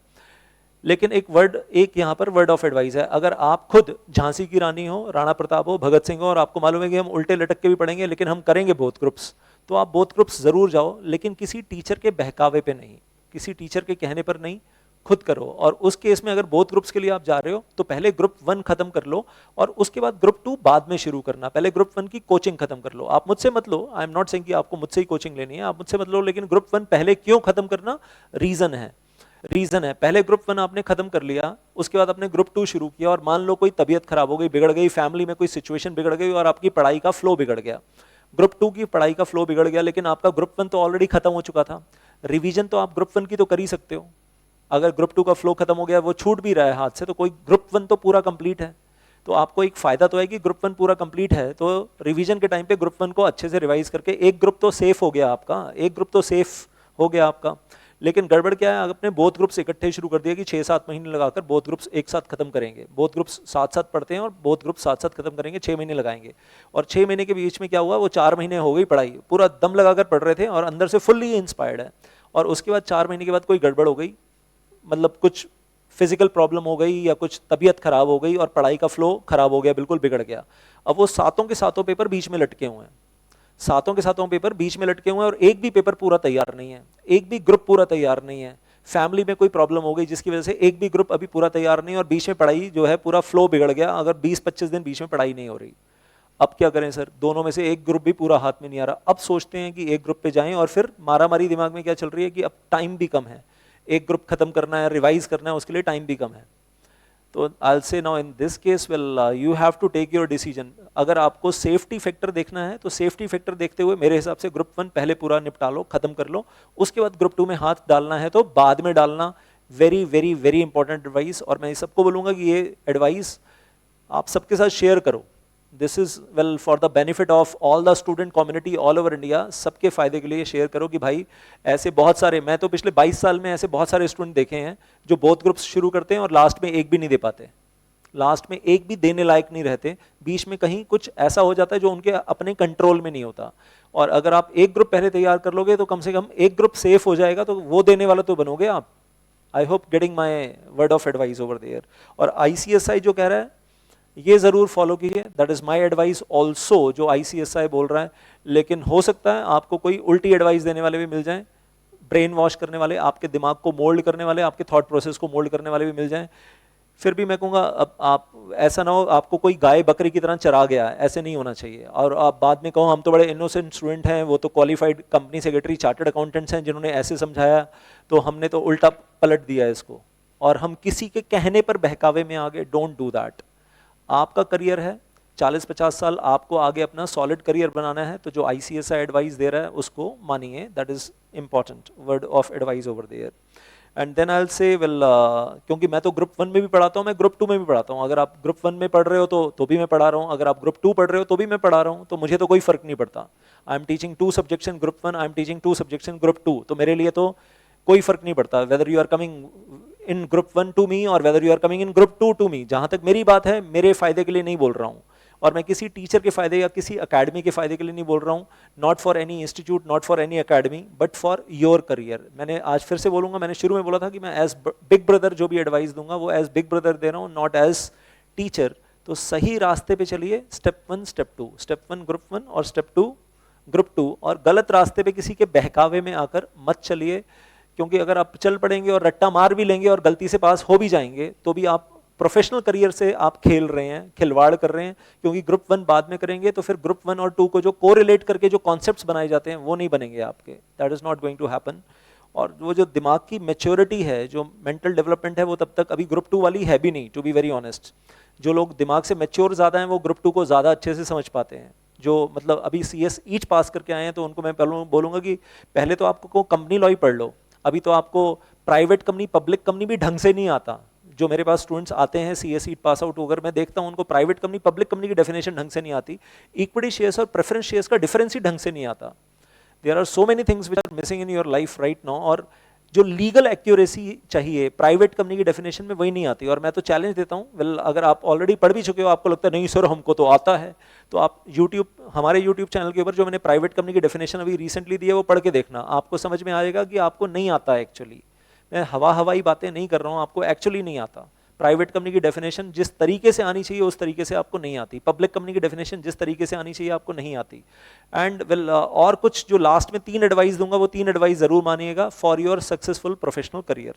लेकिन एक यहाँ पर वर्ड ऑफ एडवाइस है, अगर आप खुद झांसी की रानी हो, राणा प्रताप हो, भगत सिंह हो, और आपको मालूम है कि हम उल्टे लटक के भी पढ़ेंगे लेकिन हम करेंगे बोथ ग्रुप्स, तो आप बोथ ग्रुप्स जरूर जाओ, लेकिन किसी टीचर के बहकावे पे नहीं, किसी टीचर के कहने पर नहीं, खुद करो। और उस केस में अगर बोथ ग्रुप्स के लिए आप जा रहे हो तो पहले ग्रुप 1 खत्म कर लो, और उसके बाद ग्रुप 2 बाद में शुरू करना। पहले ग्रुप 1 की कोचिंग खत्म कर लो। आप मुझसे मत लो, आई एम नॉट सेइंग कि आपको मुझसे ही कोचिंग लेनी है, आप मुझसे मत लो, लेकिन ग्रुप 1 पहले क्यों खत्म करना, रीजन है। पहले ग्रुप 1 आपने खत्म कर लिया, उसके बाद आपने ग्रुप 2 शुरू किया, और मान लो कोई तबीयत खराब हो गई, बिगड़ गई, फैमिली में कोई सिचुएशन बिगड़ गई और आपकी पढ़ाई का फ्लो बिगड़ गया, ग्रुप 2 की पढ़ाई का फ्लो बिगड़ गया, लेकिन आपका ग्रुप 1 तो ऑलरेडी खत्म हो चुका था। रिवीजन तो आप ग्रुप 1 की तो कर ही सकते हो। अगर ग्रुप 2 का फ्लो खत्म हो गया, वो छूट भी रहा है हाथ से, तो कोई ग्रुप 1 तो पूरा कंप्लीट है, तो आपको एक फायदा तो है कि ग्रुप 1 पूरा कंप्लीट है, तो रिवीजन के टाइम पे ग्रुप 1 को अच्छे से रिवाइज करके एक ग्रुप तो सेफ हो गया आपका, एक ग्रुप तो सेफ हो गया आपका। लेकिन गड़बड़ क्या है, आपने बोथ ग्रुप्स इकट्ठे शुरू कर दिया कि 6-7 महीने लगाकर बोथ ग्रुप्स एक साथ खत्म करेंगे। बोथ ग्रुप्स साथ साथ पढ़ते हैं और बोथ ग्रुप्स साथ साथ खत्म करेंगे, 6 महीने लगाएंगे, और 6 महीने के बीच में क्या हुआ, वो 4 महीने हो गई पढ़ाई, पूरा दम लगाकर पढ़ रहे थे और अंदर से फुल्ली इंस्पायर्ड है, और उसके बाद 4 महीने के बाद कोई गड़बड़ हो गई, मतलब कुछ फिजिकल प्रॉब्लम हो गई या कुछ तबीयत खराब हो गई और पढ़ाई का फ्लो खराब हो गया, बिल्कुल बिगड़ गया। अब वो सातों के सातों पेपर बीच में लटके हुए हैं, सातों के सातों पेपर बीच में लटके हुए हैं, और एक भी पेपर पूरा तैयार नहीं है, एक भी ग्रुप पूरा तैयार नहीं है। फैमिली में कोई प्रॉब्लम हो गई जिसकी वजह से एक भी ग्रुप अभी पूरा तैयार नहीं, और बीच में पढ़ाई जो है पूरा फ्लो बिगड़ गया, अगर 20-25 दिन बीच में पढ़ाई नहीं हो रही। अब क्या करें सर, दोनों में से एक ग्रुप भी पूरा हाथ में नहीं आ रहा। अब सोचते हैं कि एक ग्रुप पे जाएं, और फिर मारामारी दिमाग में क्या चल रही है कि अब टाइम भी कम है, एक ग्रुप खत्म करना है, रिवाइज करना है, उसके लिए टाइम भी कम है। तो I will say now in this case well you have to take your decision. अगर आपको सेफ्टी फैक्टर देखना है तो सेफ्टी फैक्टर देखते हुए मेरे हिसाब से ग्रुप 1 पहले पूरा निपटा लो, खत्म कर लो, उसके बाद ग्रुप 2 में हाथ डालना है तो बाद में डालना। Very very very important advice, और मैं सबको बोलूंगा कि ये एडवाइस आप सबके साथ शेयर करो। This is well for the benefit of all the student community all over India, सबके फायदे के लिए शेयर करो कि भाई ऐसे बहुत सारे, मैं तो पिछले 22 साल में ऐसे बहुत सारे स्टूडेंट देखे हैं जो बोथ ग्रुप्स शुरू करते हैं और लास्ट में एक भी नहीं दे पाते, लास्ट में एक भी देने लायक नहीं रहते, बीच में कहीं कुछ ऐसा हो जाता है जो उनके अपने कंट्रोल में नहीं होता। और अगर आप एक ग्रुप पहले तैयार कर लोगे तो कम से कम एक ग्रुप सेफ हो जाएगा, तो वो देने वाला तो बनोगे आप। I hope getting my word of advice over there. और ICSI जो कह रहा है ये जरूर फॉलो कीजिए, that is my advice also, जो ICSI बोल रहा है। लेकिन हो सकता है आपको कोई उल्टी एडवाइस देने वाले भी मिल जाएं, ब्रेन वॉश करने वाले, आपके दिमाग को मोल्ड करने वाले, आपके थॉट प्रोसेस को मोल्ड करने वाले भी मिल जाएं। फिर भी मैं कहूँगा अब आप ऐसा ना हो आपको कोई गाय बकरी की तरह चरा गया है, ऐसे नहीं होना चाहिए। और आप बाद में कहो हम तो बड़े इनोसेंट स्टूडेंट हैं, वो तो qualified company secretary chartered accountants हैं जिन्होंने ऐसे समझाया, तो हमने तो उल्टा पलट दिया इसको, और हम किसी के कहने पर बहकावे में आ गए। Don't do that. आपका करियर है, 40-50 साल आपको आगे अपना सॉलिड करियर बनाना है, तो जो ICSI एडवाइस दे रहा है उसको मानिए, that is important word of advice over there. And then I will say well, क्योंकि मैं तो ग्रुप 1 में भी पढ़ाता हूँ, मैं ग्रुप 2 में भी पढ़ाता हूँ। अगर आप ग्रुप 1 में पढ़ रहे हो तो भी मैं पढ़ा रहा हूँ, अगर आप ग्रुप 2 पढ़ रहे हो तो भी मैं पढ़ा रहा हूँ, तो मुझे तो कोई फर्क नहीं पड़ता। I am teaching 2 subjects in group 1, I am teaching 2 subjects in group 2, तो मेरे लिए तो कोई फर्क नहीं पड़ता whether you are coming in group 1 to me और whether you are coming in group 2 to me. जहां तक मेरी बात है, मेरे फायदे के लिए नहीं बोल रहा हूँ, और मैं किसी टीचर के फायदे या किसी अकेडमी के फायदे के लिए नहीं बोल रहा हूँ। Not for any institute, not for any academy, but for your career. मैंने आज फिर से बोलूंगा, मैंने शुरू में बोला था कि मैं एज बिग ब्रदर जो भी एडवाइस दूंगा वो एज बिग ब्रदर दे रहा हूँ, नॉट एज टीचर। तो सही रास्ते पे चलिए, स्टेप 1 स्टेप 2, स्टेप 1 ग्रुप 1 और स्टेप 2 ग्रुप 2, और गलत रास्ते पे किसी के बहकावे में आकर मत चलिए। क्योंकि अगर आप चल पड़ेंगे और रट्टा मार भी लेंगे और गलती से पास हो भी जाएंगे, तो भी आप प्रोफेशनल करियर से आप खेल रहे हैं, खिलवाड़ कर रहे हैं। क्योंकि ग्रुप 1 बाद में करेंगे तो फिर ग्रुप 1 और 2 को जो कोरिलेट करके जो कॉन्सेप्ट्स बनाए जाते हैं वो नहीं बनेंगे आपके, that is not going to happen. और वो जो दिमाग की मैच्योरिटी है, जो मेंटल डेवलपमेंट है, वो तब तक अभी ग्रुप 2 वाली है भी नहीं, टू बी वेरी ऑनेस्ट। जो लोग दिमाग से मैच्योर ज्यादा हैं वो ग्रुप 2 को ज्यादा अच्छे से समझ पाते हैं। जो मतलब अभी CS ईच पास करके आए हैं, तो उनको मैं पहले बोलूंगा कि पहले तो आपको कंपनी लॉ ही पढ़ लो। अभी तो आपको प्राइवेट कंपनी, पब्लिक कंपनी भी ढंग से नहीं आता। जो मेरे पास स्टूडेंट्स आते हैं CS पास आउट होकर, मैं देखता हूं उनको प्राइवेट कंपनी, पब्लिक कंपनी की डेफिनेशन ढंग से नहीं आती, इक्विटी शेयर्स और प्रेफरेंस शेयर्स का डिफरेंस ही ढंग से नहीं आता। There are so many things which are missing in your life right now. और जो लीगल एक्यूरेसी चाहिए प्राइवेट कंपनी की डेफिनेशन में, वही नहीं आती। और मैं तो चैलेंज देता हूं, वेल अगर आप ऑलरेडी पढ़ भी चुके हो, आपको लगता है नहीं सर हमको तो आता है, तो आप हमारे यूट्यूब चैनल के ऊपर जो मैंने प्राइवेट कंपनी की डेफिनेशन अभी रिसेंटली दी है वो पढ़ के देखना, आपको समझ में आएगा कि आपको नहीं आता है एक्चुअली। मैं हवाई बातें नहीं कर रहा हूँ, आपको एक्चुअली नहीं आता। प्राइवेट कंपनी की डेफिनेशन जिस तरीके से आनी चाहिए उस तरीके से आपको नहीं आती, पब्लिक कंपनी की डेफिनेशन जिस तरीके से आनी चाहिए आपको नहीं आती। एंड वेल और कुछ जो लास्ट में 3 एडवाइस दूंगा, वो 3 एडवाइस जरूर मानिएगा for your successful professional career.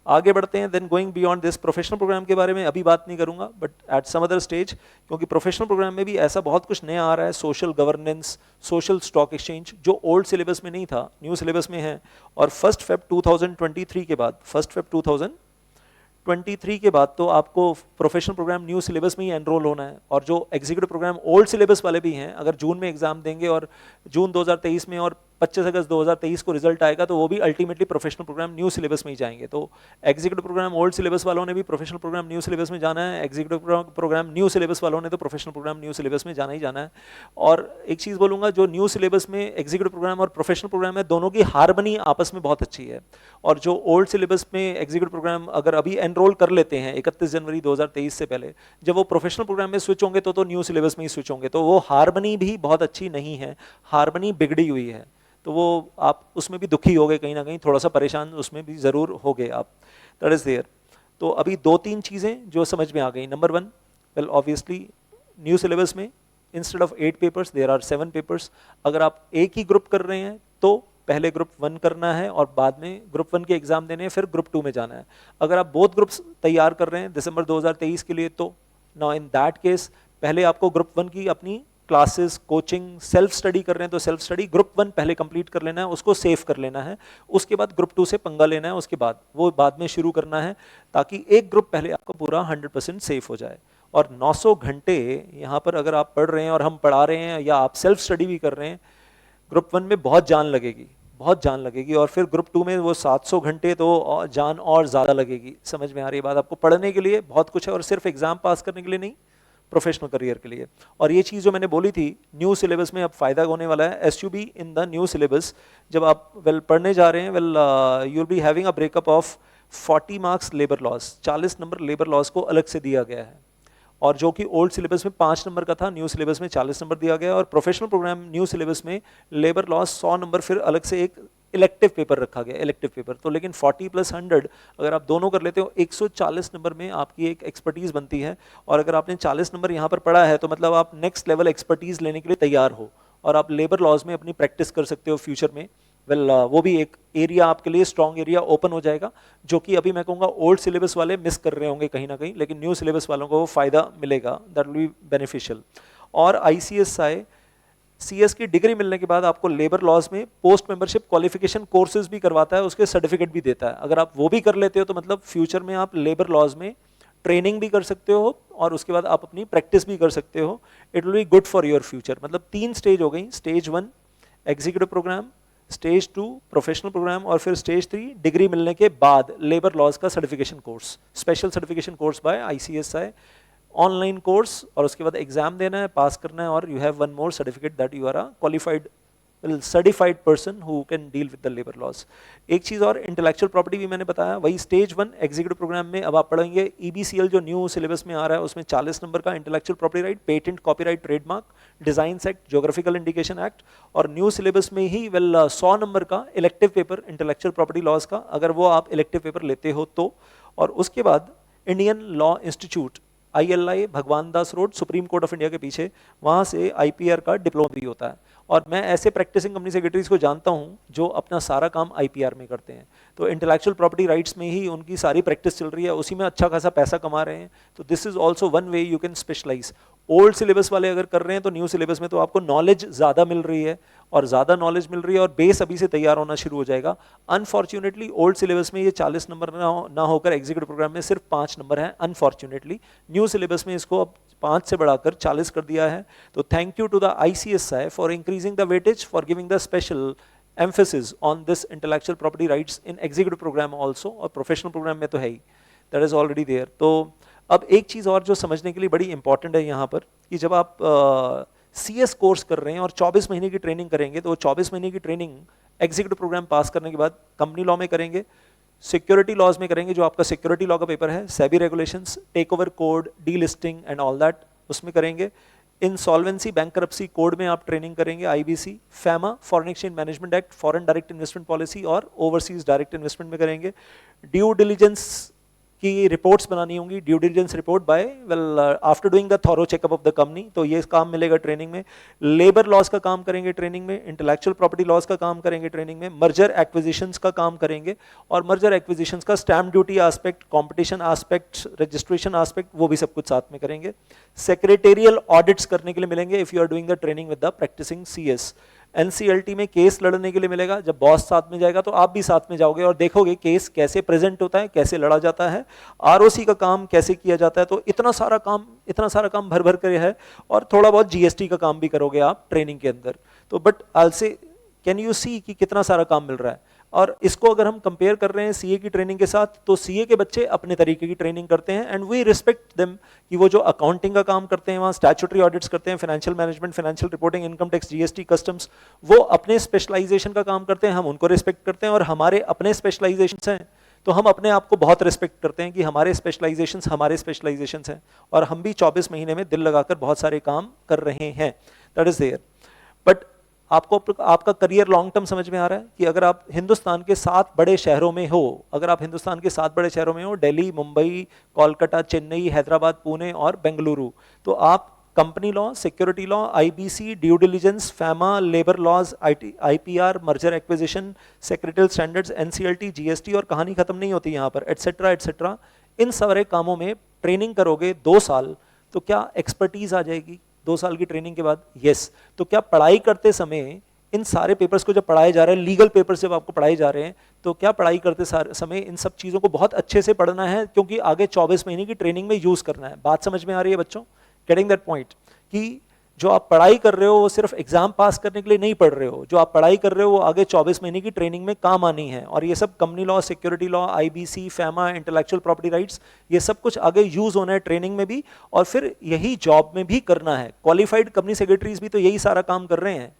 आगे बढ़ते हैं, then going beyond this, professional program के बारे में अभी बात नहीं करूंगा, but at some other stage, क्योंकि प्रोफेशनल प्रोग्राम में भी ऐसा बहुत कुछ नया आ रहा है, social governance, social stock exchange, जो ओल्ड सिलेबस में नहीं था, न्यू सिलेबस में है। और 1 Feb 2023 के बाद, 1 Feb 2023 के बाद तो आपको प्रोफेशनल प्रोग्राम न्यू सिलेबस में ही एनरोल होना है। और जो एग्जीक्यूटिव प्रोग्राम ओल्ड सिलेबस वाले भी हैं, अगर जून में एग्जाम देंगे और जून 2023 में और 25 अगस्त 2023 को रिजल्ट आएगा, तो वो भी ultimately professional programme new syllabus में ही जाएंगे। तो एग्जीक्यूटिव प्रोग्राम ओल्ड सिलेबस वालों ने भी प्रोफेशनल प्रोग्राम न्यू सिलेबस में जाना है, एग्जीक्यूटिव प्रोग्राम न्यू सिलेबस वालों ने तो प्रोफेशनल प्रोग्राम न्यू सिलेबस में जाना ही जाना है। और एक चीज़ बोलूँगा, जो न्यू सिलेबस में एग्जीक्यूटिव प्रोग्राम और प्रोफेशनल प्रोग्राम है, दोनों की हार्मनी आपस में बहुत अच्छी है। और जो ओल्ड सिलेबस में एग्जीक्यूटिव प्रोग्राम अगर अभी एनरोल कर लेते हैं 31 जनवरी 2023 से पहले, जब वो प्रोफेशनल प्रोग्राम में स्विच होंगे तो न्यू सिलेबस में ही स्विच होंगे, तो वो हार्मनी भी बहुत अच्छी नहीं है, हार्मनी बिगड़ी हुई है। तो वो आप उसमें भी दुखी हो गए, कहीं ना कहीं थोड़ा सा परेशान उसमें भी जरूर हो गए आप, दैट इज देयर। तो अभी 2-3 चीजें जो समझ में आ गई। Number 1, well obviously new syllabus में instead of 8 papers there are 7 papers. अगर आप एक ही ग्रुप कर रहे हैं तो पहले ग्रुप 1 करना है और बाद में ग्रुप 1 के एग्जाम देने हैं, फिर ग्रुप 2 में जाना है। अगर आप बोथ ग्रुप्स तैयार कर रहे हैं दिसंबर 2023 के लिए, तो नाउ इन दैट केस पहले आपको ग्रुप 1 की अपनी क्लासेस, कोचिंग, सेल्फ स्टडी कर रहे हैं तो सेल्फ स्टडी, ग्रुप 1 पहले कंप्लीट कर लेना है, उसको सेव कर लेना है, उसके बाद ग्रुप 2 से पंगा लेना है, उसके बाद वो बाद में शुरू करना है, ताकि एक ग्रुप पहले आपका पूरा 100% सेफ हो जाए। और 900 घंटे यहाँ पर अगर आप पढ़ रहे हैं और हम पढ़ा रहे हैं, या आप सेल्फ स्टडी भी कर रहे हैं, ग्रुप 1 में बहुत जान लगेगी, बहुत जान लगेगी, और फिर ग्रुप 2 में वो 700 घंटे तो जान और ज़्यादा लगेगी। समझ में आ रही है बात? आपको पढ़ने के लिए बहुत कुछ है, और सिर्फ एग्जाम पास करने के लिए नहीं, प्रोफेशनल करियर के लिए। और ये चीज़ जो मैंने बोली थी, न्यू सिलेबस में अब फायदा होने वाला है, SUB in the new syllabus, जब आप पढ़ने जा रहे हैं, you will be having a breakup of 40 marks labour laws, 40 number labour laws को अलग से दिया गया है, और जो कि ओल्ड सिलेबस में 5 नंबर का था, न्यू सिलेबस में 40 नंबर दिया गया है। और प्रोफेशनल प्रोग्राम न्यू सिलेबस में लेबर लॉस 100 नंबर, फिर अलग से एक इलेक्टिव पेपर रखा गया, इलेक्टिव पेपर। तो लेकिन 40 + 100 अगर आप दोनों कर लेते हो, 140 नंबर में आपकी एक एक्सपर्टीज बनती है। और अगर आपने 40 नंबर यहाँ पर पढ़ा है, तो मतलब आप नेक्स्ट लेवल एक्सपर्टीज लेने के लिए तैयार हो, और आप लेबर लॉज में अपनी प्रैक्टिस कर सकते हो फ्यूचर में। वो भी एक एरिया आपके लिए, स्ट्रॉन्ग एरिया ओपन हो जाएगा, जो कि अभी मैं कहूँगा ओल्ड सिलेबस वाले मिस कर रहे होंगे कहीं ना कहीं, लेकिन न्यू सिलेबस वालों को वो फायदा मिलेगा, दैट विल बी बेनिफिशियल। और ICSI CS की डिग्री मिलने के बाद आपको लेबर लॉज में पोस्ट मेंबरशिप क्वालिफिकेशन कोर्सेज भी करवाता है, उसके सर्टिफिकेट भी देता है। अगर आप वो भी कर लेते हो तो मतलब फ्यूचर में आप लेबर लॉज में ट्रेनिंग भी कर सकते हो, और उसके बाद आप अपनी प्रैक्टिस भी कर सकते हो। It will be good for your future. मतलब 3 स्टेज हो गई, stage 1 executive programme, stage 2 professional programme, और फिर स्टेज 3 डिग्री मिलने के बाद लेबर लॉज का certification course, special certification course by ICSI, online course, और उसके बाद एग्जाम देना है, पास करना है, और you have one more certificate that you are a qualified certified person who can deal with the labour laws. एक चीज़ और, इंटेलेक्चुअल प्रॉपर्टी भी मैंने बताया, वही स्टेज 1 एग्जीक्यूटिव प्रोग्राम में अब आप पढ़ेंगे EBCL जो न्यू सिलेबस में आ रहा है, उसमें 40 नंबर का intellectual property right, patent, copyright, trademark, designs act, geographical indication act, और न्यू सिलेबस में ही 100 नंबर का elective paper intellectual property laws का, अगर वो आप इलेक्टिव पेपर लेते हो तो। और उसके बाद Indian law institute ILI Bhagwan Das road, supreme court of India के पीछे, वहाँ से IPR का डिप्लोमा भी होता है। और मैं ऐसे प्रैक्टिसिंग कंपनी सेक्रेटरीज को जानता हूँ जो अपना सारा काम IPR में करते हैं, तो इंटेलेक्चुअल प्रॉपर्टी राइट्स में ही उनकी सारी प्रैक्टिस चल रही है, उसी में अच्छा खासा पैसा कमा रहे हैं। तो this is also one way you can specialise. Old syllabus वाले अगर कर रहे हैं तो न्यू सिलेबस में तो आपको नॉलेज ज़्यादा मिल रही है, और ज़्यादा नॉलेज मिल रही है, और बेस अभी से तैयार होना शुरू हो जाएगा। अनफॉर्चुनेटली ओल्ड सिलेबस में ये 40 नंबर ना होकर एग्जीक्यूटिव प्रोग्राम में सिर्फ 5 नंबर है, अनफॉर्चुनेटली। न्यू सिलेबस में इसको अब 5 से बढ़ाकर 40 कर दिया है। तो thank you to the ICSI for increasing the weightage, for giving the special emphasis on this intellectual property rights in executive program also, और professional program में तो है ही, that is already there। तो अब एक चीज़ और जो समझने के लिए बड़ी इंपॉर्टेंट है यहाँ पर, कि जब आप CS कोर्स कर रहे हैं और 24 महीने की ट्रेनिंग करेंगे, तो 24 महीने की ट्रेनिंग एग्जीक्यूटिव प्रोग्राम पास करने के बाद कंपनी लॉ में करेंगे, सिक्योरिटी लॉज में करेंगे, जो आपका सिक्योरिटी लॉ का पेपर है, SEBI regulations, take over code, delisting and all that, उसमें करेंगे। इंसॉल्वेंसी बैंकरप्सी कोड में आप ट्रेनिंग करेंगे, IBC, FEMA foreign exchange management act, foreign direct investment policy, और ओवरसीज डायरेक्ट इन्वेस्टमेंट में करेंगे। ड्यू डिलीजेंस की रिपोर्ट्स बनानी होंगी, due diligence report by after doing the thorough checkup of the company, तो ये काम मिलेगा ट्रेनिंग में। लेबर लॉज का काम करेंगे ट्रेनिंग में, इंटेलेक्चुअल प्रॉपर्टी लॉज का काम करेंगे ट्रेनिंग में, मर्जर एक्विजिशंस का काम करेंगे, और मर्जर एक्विजिशंस का stamp duty aspect, competition aspect, registration aspect, वो भी सब कुछ साथ में करेंगे। सेक्रेटेरियल ऑडिट्स करने के लिए मिलेंगे if you are doing the training with the practising CS। NCLT में केस लड़ने के लिए मिलेगा, जब बॉस साथ में जाएगा तो आप भी साथ में जाओगे और देखोगे केस कैसे प्रेजेंट होता है, कैसे लड़ा जाता है, ROC का काम कैसे किया जाता है। तो इतना सारा काम भर भर कर है, और थोड़ा बहुत GST का काम भी करोगे आप ट्रेनिंग के अंदर। तो बट आई से कैन यू सी कि कितना सारा काम मिल रहा है। और इसको अगर हम कंपेयर कर रहे हैं CA की ट्रेनिंग के साथ, तो CA के बच्चे अपने तरीके की ट्रेनिंग करते हैं, एंड वी रिस्पेक्ट देम कि वो जो अकाउंटिंग का काम करते हैं, वहाँ स्टैट्यूटरी ऑडिट्स करते हैं, financial management, financial reporting, income tax, GST, customs, वो अपने स्पेशलाइजेशन का काम करते हैं, हम उनको रिस्पेक्ट करते हैं। और हमारे अपने स्पेशलाइजेशन हैं, तो हम अपने आप को बहुत रिस्पेक्ट करते हैं कि हमारे स्पेशलाइजेशंस हैं, और हम भी 24 महीने में दिल लगाकर बहुत सारे काम कर रहे हैं, दैट इज देयर। बट आपको आपका करियर लॉन्ग टर्म समझ में आ रहा है कि अगर आप हिंदुस्तान के 7 बड़े शहरों में हो, दिल्ली, मुंबई, कोलकाता, चेन्नई, हैदराबाद, पुणे और बेंगलुरु, तो आप company law, security law, IBC, due diligence, FEMA, labour laws, IPR, merger acquisition, secretarial standards, NCLT, GST, और कहानी खत्म नहीं होती यहाँ पर, एटसेट्रा एटसेट्रा। इन सारे कामों में ट्रेनिंग करोगे 2 साल, तो क्या एक्सपर्टीज आ जाएगी, 2 साल की ट्रेनिंग के बाद? यस। तो क्या पढ़ाई करते समय इन सारे पेपर्स को जब पढ़ाए जा रहे हैं, लीगल पेपर्स जब आपको पढ़ाए जा रहे हैं, तो क्या पढ़ाई करते समय इन सब चीज़ों को बहुत अच्छे से पढ़ना है, क्योंकि आगे 24 महीने की ट्रेनिंग में यूज़ करना है। बात समझ में आ रही है बच्चों? गेटिंग दैट पॉइंट कि जो आप पढ़ाई कर रहे हो वो सिर्फ एग्जाम पास करने के लिए नहीं पढ़ रहे हो, जो आप पढ़ाई कर रहे हो वो आगे 24 महीने की ट्रेनिंग में काम आनी है। और ये सब company law, security law, IBC, FEMA, intellectual property rights, ये सब कुछ आगे यूज होना है ट्रेनिंग में भी, और फिर यही जॉब में भी करना है। क्वालिफाइड कंपनी सेक्रेटरीज भी तो यही सारा काम कर रहे हैं।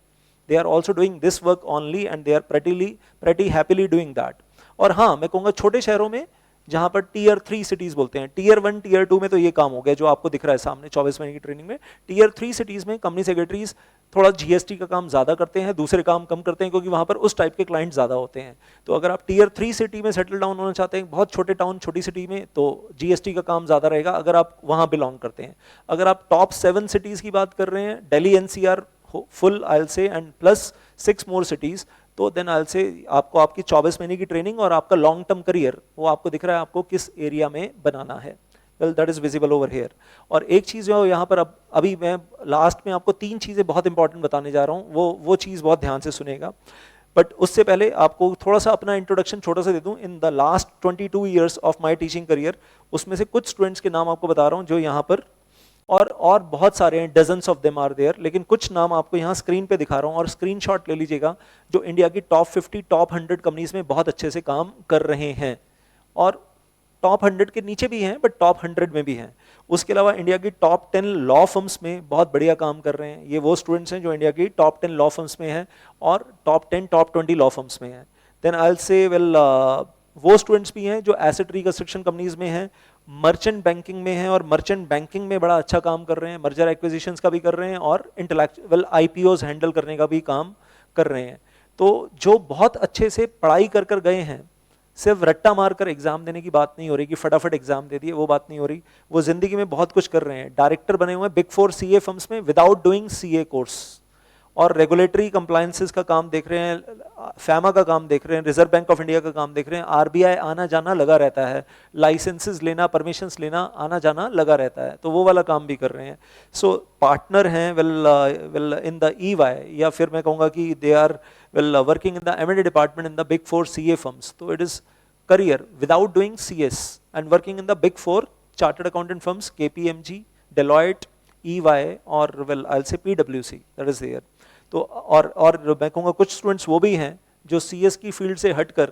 They are also doing this work only and they are pretty happily doing that. और हाँ, मैं कहूँगा छोटे शहरों में जहां पर टीयर 3 सिटीज बोलते हैं, टीयर 1 टीयर 2 में तो ये काम हो गया जो आपको दिख रहा है सामने 24 महीने की ट्रेनिंग में। टीयर 3 सिटीज में कंपनी सेक्रेटरीज थोड़ा जीएसटी का काम ज्यादा करते हैं, दूसरे काम कम करते हैं, क्योंकि वहां पर उस टाइप के क्लाइंट ज्यादा होते हैं। तो अगर आप टीयर 3 सिटी में सेटल डाउन होना चाहते हैं, बहुत छोटे टाउन, छोटी सिटी में, तो जीएसटी का काम ज्यादा रहेगा अगर आप वहां बिलोंग करते हैं। अगर आप टॉप 7 सिटीज की बात कर रहे हैं, Delhi NCR full I will से एंड प्लस 6 मोर सिटीज, तो देन आई विल से आपको आपकी 24 महीने की ट्रेनिंग और आपका लॉन्ग टर्म करियर वो आपको दिख रहा है आपको किस एरिया में बनाना है। Well that is visible over here. और एक चीज जो यहाँ पर अभी मैं लास्ट में आपको 3 चीजें बहुत इंपॉर्टेंट बताने जा रहा हूँ, वो चीज बहुत ध्यान से सुनेगा। बट उससे पहले आपको थोड़ा सा अपना इंट्रोडक्शन छोटा सा दे दूं। In the last 22 years of my teaching career, उसमें से कुछ स्टूडेंट्स के नाम आपको बता रहा हूँ जो यहाँ पर, और बहुत सारे हैं, dozens of them are there, लेकिन कुछ नाम आपको यहाँ स्क्रीन पे दिखा रहा हूँ और स्क्रीनशॉट ले लीजिएगा, जो इंडिया की टॉप 50 टॉप 100 कंपनीज में बहुत अच्छे से काम कर रहे हैं, और टॉप 100 के नीचे भी हैं बट टॉप 100 में भी हैं। उसके अलावा इंडिया की टॉप 10 लॉ फर्म्स में बहुत बढ़िया काम कर रहे हैं। ये वो स्टूडेंट्स हैं जो इंडिया की टॉप 10 लॉ फर्म्स में हैं और टॉप 10 टॉप 20 लॉ फर्म्स में हैं। Then I will say well वो स्टूडेंट्स भी हैं जो एसेट रिकंस्ट्रक्शन कंपनीज में हैं, मर्चेंट बैंकिंग में हैं और मर्चेंट बैंकिंग में बड़ा अच्छा काम कर रहे हैं, मर्जर एक्विजिशंस का भी कर रहे हैं और इंटेलेक्चुअल आईपीओज हैंडल करने का भी काम कर रहे हैं। तो जो बहुत अच्छे से पढ़ाई कर कर गए हैं, सिर्फ रट्टा मारकर एग्जाम देने की बात नहीं हो रही कि फटाफट एग्जाम दे दिए, वो बात नहीं हो रही। वो जिंदगी में बहुत कुछ कर रहे हैं, डायरेक्टर बने हुए हैं बिग 4 सीए फर्म्स में विदाउट डूइंग सीए कोर्स, और रेगुलेटरी कंप्लायंसेस का काम देख रहे हैं, फैमा का काम देख रहे हैं, रिजर्व बैंक ऑफ इंडिया का काम देख रहे हैं, आरबीआई आना जाना लगा रहता है, लाइसेंसेस लेना, परमिशंस लेना, आना जाना लगा रहता है, तो वो वाला काम भी कर रहे हैं। सो पार्टनर हैं वेल इन द ईवाई, या फिर मैं कहूँगा कि they are well working in the M&A department in the big 4 CA firms. तो it is career without doing CS and working in the big 4 chartered accountant firms, KPMG, Deloitte, EY और well I will say पीडब्ल्यूसी, that is there. तो और मैं कहूँगा कुछ students वो भी हैं जो सीएस की फील्ड से हटकर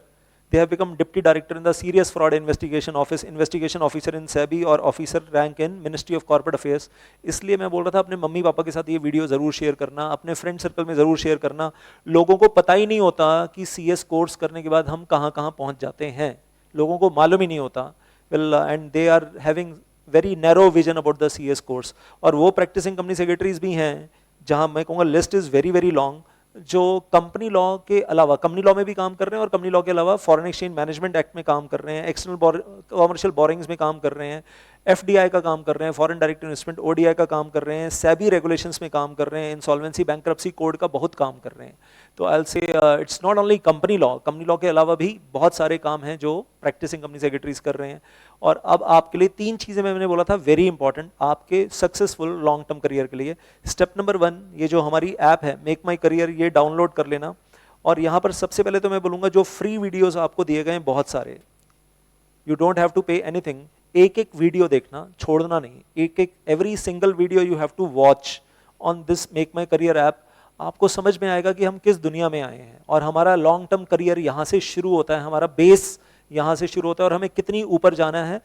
they have become deputy director in the serious fraud investigation office, investigation officer in SEBI और officer rank in ministry of corporate affairs. इसलिए मैं बोल रहा था अपने मम्मी पापा के साथ ये वीडियो जरूर शेयर करना, अपने फ्रेंड सर्कल में जरूर शेयर करना। लोगों को पता ही नहीं होता कि सीएस कोर्स करने के बाद हम कहाँ कहाँ पहुँच जाते हैं, लोगों को मालूम ही नहीं होता। Well and they are having very narrow vision about the CS course. और वो प्रैक्टिसिंग कंपनी सेक्रेटरीज भी हैं जहां मैं कहूँगा list is very very long, जो कंपनी लॉ के अलावा, कंपनी लॉ में भी काम कर रहे हैं और कंपनी लॉ के अलावा फॉरेन एक्सचेंज मैनेजमेंट एक्ट में काम कर रहे हैं, एक्सटर्नल कॉमर्शियल बोरिंग्स में काम कर रहे हैं, एफडीआई का काम कर रहे हैं, फॉरेन डायरेक्ट इन्वेस्टमेंट ओडीआई का काम कर रहे हैं, सेबी रेगुलेशंस में काम कर रहे हैं, इंसॉल्वेंसी बैंक्रप्सी कोड का बहुत काम कर रहे हैं। तो आई विल से it's not only company law के अलावा भी बहुत सारे काम हैं जो प्रैक्टिसिंग कंपनी सेक्रेटरीज कर रहे हैं। और अब आपके लिए 3 चीजें मैंने बोला था वेरी इंपॉर्टेंट आपके सक्सेसफुल लॉन्ग टर्म करियर के लिए। स्टेप नंबर 1, ये जो हमारी ऐप है मेक माई करियर, ये डाउनलोड कर लेना। और यहाँ पर सबसे पहले तो मैं बोलूँगा जो फ्री वीडियोज आपको दिए गए हैं बहुत सारे, you don't have to pay anything, एक एक वीडियो देखना, छोड़ना नहीं, एक एक every single video you have to watch on this Make My Career app. आपको समझ में आएगा कि हम किस दुनिया में आए हैं और हमारा लॉन्ग टर्म करियर यहाँ से शुरू होता है, हमारा बेस यहाँ से शुरू होता है और हमें कितनी ऊपर जाना है।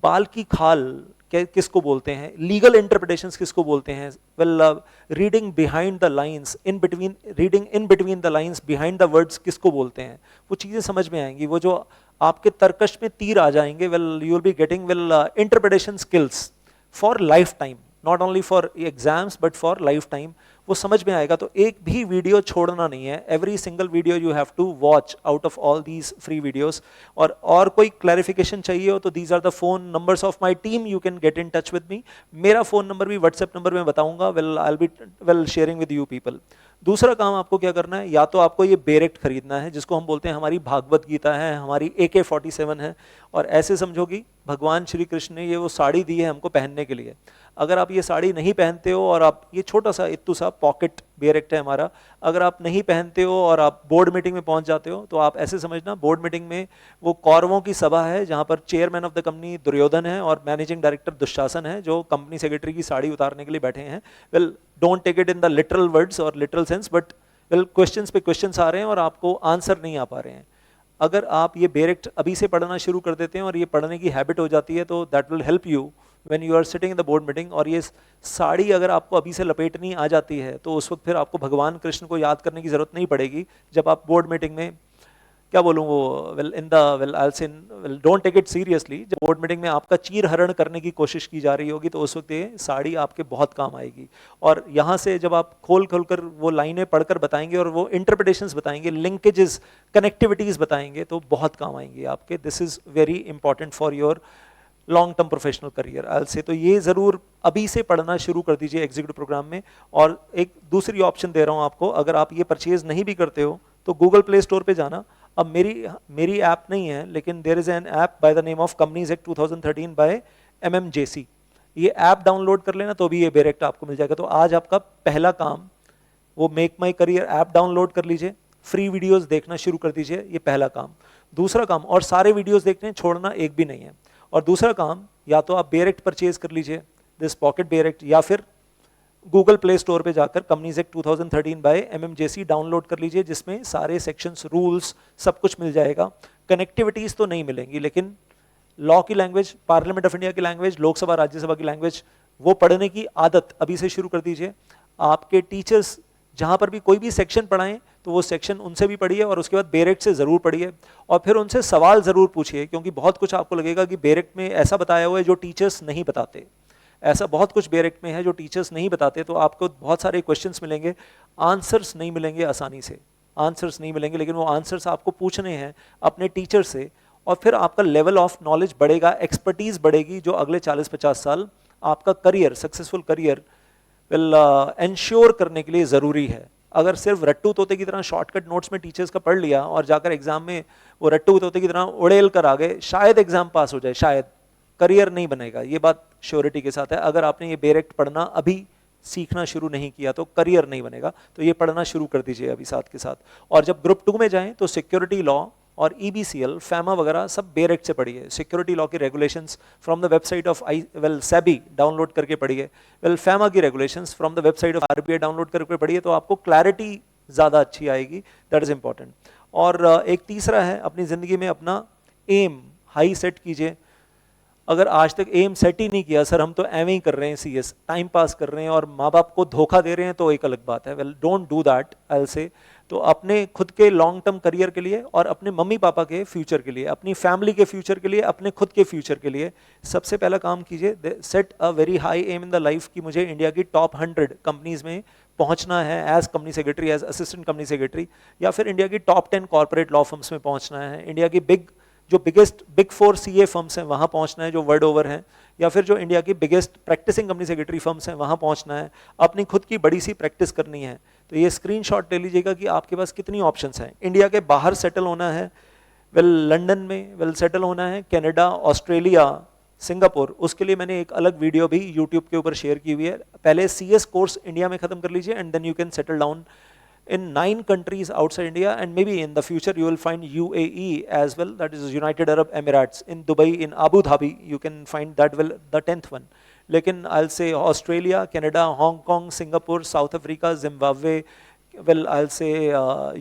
बाल की खाल किसको बोलते हैं, लीगल इंटरप्रिटेशंस किसको बोलते हैं, well reading behind the lines, in between, reading in between the lines, behind the words किसको बोलते हैं, वो चीज़ें समझ में आएंगी। वो जो आपके तर्कश में तीर आ जाएंगे, well you will be getting well interpretation skills for life time, not only for exams but for life time, वो समझ में आएगा। तो एक भी वीडियो छोड़ना नहीं है, every single video you have to watch out of all these free videos. और कोई क्लैरिफिकेशन चाहिए हो तो these are the phone numbers of my team, you can get in touch with me. मेरा फोन नंबर भी WhatsApp number में बताऊंगा, well I will be sharing with you people. दूसरा काम आपको क्या करना है, या तो आपको ये बेरेक्ट खरीदना है जिसको हम बोलते हैं हमारी भागवत गीता है, हमारी AK-47 है, और ऐसे समझो कि भगवान श्री कृष्ण ने ये वो साड़ी दी है हमको पहनने के लिए। अगर आप ये साड़ी नहीं पहनते हो और आप ये छोटा सा इत्तू सा पॉकेट बेरेक्ट है हमारा, अगर आप नहीं पहनते हो और आप बोर्ड मीटिंग में पहुंच जाते हो तो आप ऐसे समझना बोर्ड मीटिंग में वो कौरवों की सभा है जहां पर chairman of the company Duryodhan है और मैनेजिंग डायरेक्टर दुशासन है जो कंपनी सेक्रेटरी की साड़ी उतारने के लिए बैठे हैं। Well don't take it in the literal words और literal sense, but well questions पे क्वेश्चंस आ रहे हैं और आपको आंसर नहीं आ पा रहे हैं। अगर आप ये बेरेक्ट अभी से पढ़ना शुरू कर देते हैं और ये पढ़ने की हैबिट हो जाती है तो that will help you when you are sitting in the board meeting. और ये साड़ी अगर आपको अभी से लपेटनी आ जाती है तो उस वक्त फिर आपको भगवान कृष्ण को याद करने की जरूरत नहीं पड़ेगी जब आप बोर्ड मीटिंग में, क्या बोलूँ वो, well in the well I say well don't take it seriously, जब बोर्ड मीटिंग में आपका चीर हरण करने की कोशिश की जा रही होगी तो उस वक्त ये साड़ी आपके बहुत काम आएगी। और यहाँ से जब आप खोल खोल कर वो लाइनें पढ़कर बताएंगे और वो इंटरप्रिटेशंस बताएंगे, लिंकेजेस, कनेक्टिविटीज बताएंगे तो बहुत काम आएंगी आपके। This is very important for your long term professional career I से। तो ये जरूर अभी से पढ़ना शुरू कर दीजिए एग्जीक्यूटिव प्रोग्राम में। और एक दूसरी ऑप्शन दे रहा हूँ आपको, अगर आप ये परचेज नहीं भी करते हो तो गूगल प्ले स्टोर पे जाना। अब मेरी ऐप नहीं है लेकिन there is an app by the name of companies act 2013 bye MMJC। ये ऐप डाउनलोड कर लेना तो भी ये बेरेक्ट आपको मिल जाएगा। तो आज आपका पहला काम वो make My Career app download कर लीजिए, फ्री वीडियोस देखना शुरू कर दीजिए, ये पहला काम। दूसरा काम, और सारे वीडियोस देखने हैं, छोड़ना एक भी नहीं है। और दूसरा काम, या तो आप बेरेक्ट परचेज कर लीजिए दिस पॉकेट बेरेक्ट, या फिर गूगल प्ले स्टोर पे जाकर companies act 2013 bye MMJC download कर लीजिए जिसमें सारे सेक्शंस, रूल्स, सब कुछ मिल जाएगा। कनेक्टिविटीज तो नहीं मिलेंगी लेकिन लॉ की लैंग्वेज, पार्लियामेंट ऑफ इंडिया की लैंग्वेज, लोकसभा राज्यसभा की लैंग्वेज, वो पढ़ने की आदत अभी से शुरू कर दीजिए। आपके टीचर्स जहाँ पर भी कोई भी सेक्शन पढ़ाएं तो वो सेक्शन उनसे भी पढ़िए और उसके बाद बेरेक्ट से ज़रूर पढ़िए और फिर उनसे सवाल ज़रूर पूछिए, क्योंकि बहुत कुछ आपको लगेगा कि बेरेक्ट में ऐसा बताया हुआ है जो टीचर्स नहीं बताते। ऐसा बहुत कुछ बेरेक्ट में है जो टीचर्स नहीं बताते, तो आपको बहुत सारे क्वेश्चंस मिलेंगे, आंसर्स नहीं मिलेंगे आसानी से, आंसर्स नहीं मिलेंगे, लेकिन वो आंसर्स आपको पूछने हैं अपने टीचर से और फिर आपका लेवल ऑफ नॉलेज बढ़ेगा, एक्सपर्टीज बढ़ेगी जो अगले 40-50 साल आपका career, successful career will ensure करने के लिए ज़रूरी है। अगर सिर्फ रट्टू तोते की तरह शॉर्टकट नोट्स में टीचर्स का पढ़ लिया और जाकर एग्जाम में वो रट्टू तोते की तरह उड़ेल कर आ गए, शायद एग्जाम पास हो जाए, शायद करियर नहीं बनेगा, ये बात श्योरिटी के साथ है। अगर आपने ये बेरेक्ट पढ़ना अभी सीखना शुरू नहीं किया तो करियर नहीं बनेगा, तो ये पढ़ना शुरू कर दीजिए अभी साथ के साथ। और जब ग्रुप 2 में जाएं तो सिक्योरिटी लॉ और EBCL, फैमा वगैरह सब बेरेक्ट से पढ़िए। सिक्योरिटी लॉ की regulations from the website of SEBI download करके पढ़िए, फैमा की regulations from the website of RBI download करके पढ़िए, तो आपको क्लैरिटी ज़्यादा अच्छी आएगी, दैट इज़ इंपॉर्टेंट। और एक तीसरा है, अपनी ज़िंदगी में अपना एम हाई सेट कीजिए। अगर आज तक एम सेट ही नहीं किया, सर हम तो एम ही कर रहे हैं, CS टाइम पास कर रहे हैं और माँ बाप को धोखा दे रहे हैं, तो एक अलग बात है। Well don't do that I will से। तो अपने खुद के लॉन्ग टर्म करियर के लिए और अपने मम्मी पापा के फ्यूचर के लिए, अपनी फैमिली के फ्यूचर के लिए, अपने खुद के फ्यूचर के लिए सबसे पहला काम कीजिए, set a very high aim in the life कि मुझे इंडिया की टॉप 100 कंपनीज में पहुंचना है as company secretary, as assistant company secretary, या फिर इंडिया की टॉप 10 कॉर्पोरेट लॉ फर्म्स में पहुंचना है, इंडिया की जो बिगेस्ट बिग 4 CA फर्म्स हैं वहाँ पहुँचना है जो वर्ल्ड ओवर हैं, या फिर जो इंडिया की biggest practising company secretary firms हैं वहाँ पहुँचना है, अपनी खुद की बड़ी सी प्रैक्टिस करनी है। तो ये स्क्रीनशॉट ले लीजिएगा कि आपके पास कितनी ऑप्शंस हैं। इंडिया के बाहर सेटल होना है, लंदन में सेटल होना है, कनाडा, ऑस्ट्रेलिया, सिंगापुर, उसके लिए मैंने एक अलग वीडियो भी यूट्यूब के ऊपर शेयर की हुई है। पहले CS कोर्स इंडिया में खत्म कर लीजिए and then you can settle down in 9 countries outside India, and maybe in the future you will find UAE as well, that is United Arab Emirates, in Dubai, in Abu Dhabi you can find that will the 10th one. लेकिन I'll say Australia, Canada, Hong Kong, Singapore, South Africa, Zimbabwe, well I'll say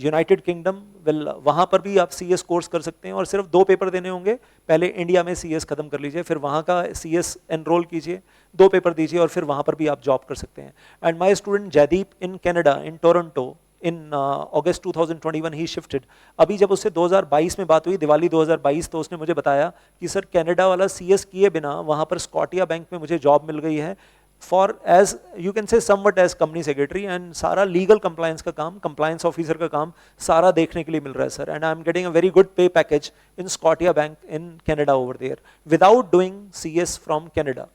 United Kingdom, well वहाँ पर भी आप CS course कर सकते हैं और सिर्फ 2 पेपर देने होंगे। पहले इंडिया में CS खत्म कर लीजिए, फिर वहाँ का CS एनरोल कीजिए, 2 पेपर दीजिए और फिर वहाँ पर भी आप जॉब कर सकते हैं। And my student Jaydeep in Canada, in Toronto, in August 2021 ही शिफ्टेड। अभी जब उससे 2022 में बात हुई, दिवाली 2022, तो उसने मुझे बताया कि सर कनाडा वाला CS किए बिना वहाँ पर स्कॉटिया बैंक में मुझे जॉब मिल गई है for as you can say somewhat as company secretary, and सारा लीगल कंप्लायंस का काम, कंप्लायंस ऑफिसर का काम सारा देखने के लिए मिल रहा है sir, and I am getting a very good pay package in Scotia bank in Canada over there without doing CS from Canada